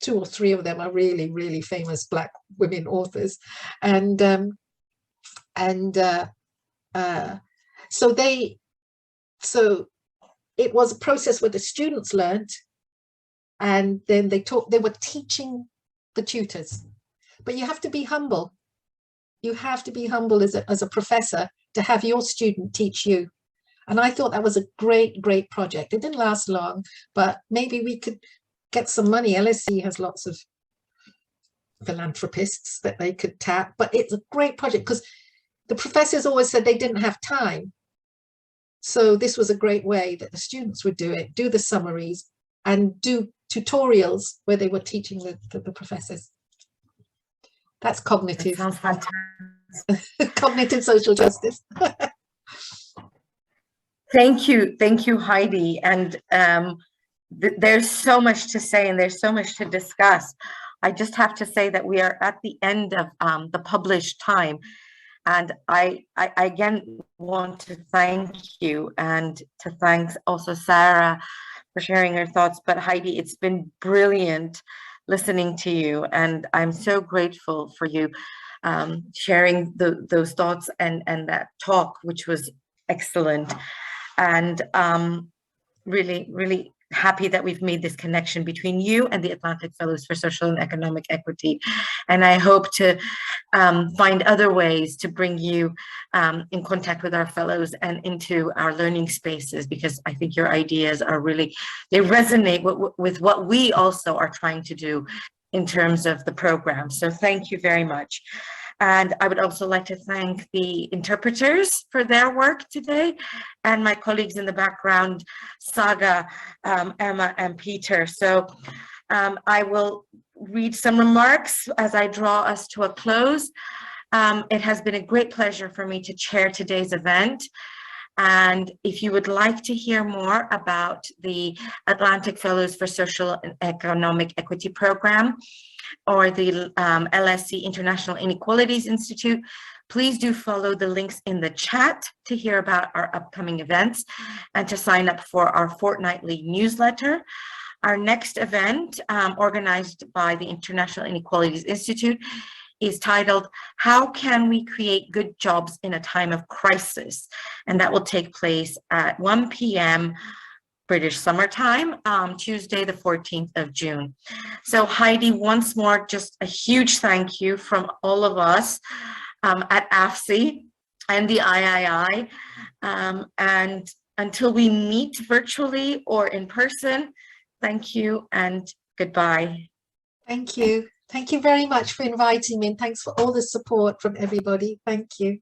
2 or 3 of them are really, really famous Black women authors. And so it was a process where the students learned, and then they were teaching the tutors. But you have to be humble. You have to be humble as a professor to have your student teach you. And I thought that was a great, great project. It didn't last long, but maybe we could get some money. LSE has lots of philanthropists that they could tap, but it's a great project because the professors always said they didn't have time. So this was a great way that the students would do it, do the summaries and do tutorials where they were teaching the professors. That's cognitive. That sounds fantastic. Cognitive social justice. Thank you, Heidi. And there's so much to say and there's so much to discuss. I just have to say that we are at the end of the published time. And I again want to thank you and to thank also Sara for sharing her thoughts. But Heidi, it's been brilliant listening to you. And I'm so grateful for you sharing those thoughts and that talk, which was excellent. And really, really happy that we've made this connection between you and the Atlantic Fellows for Social and Economic Equity. And I hope to find other ways to bring you in contact with our fellows and into our learning spaces, because I think your ideas are really, they resonate with what we also are trying to do in terms of the program. So thank you very much. And I would also like to thank the interpreters for their work today and my colleagues in the background, Saga, Emma, and Peter. So I will read some remarks as I draw us to a close. It has been a great pleasure for me to chair today's event. And if you would like to hear more about the Atlantic Fellows for Social and Economic Equity program, or the LSE International Inequalities Institute, please do follow the links in the chat to hear about our upcoming events and to sign up for our fortnightly newsletter. Our next event, organized by the International Inequalities Institute, is titled, How Can We Create Good Jobs in a Time of Crisis? And that will take place at 1 p.m. British summertime, Tuesday, the 14th of June. So Heidi, once more, just a huge thank you from all of us at AFSI and the III. And until we meet virtually or in person, thank you and goodbye. Thank you. Thank you very much for inviting me, and thanks for all the support from everybody. Thank you.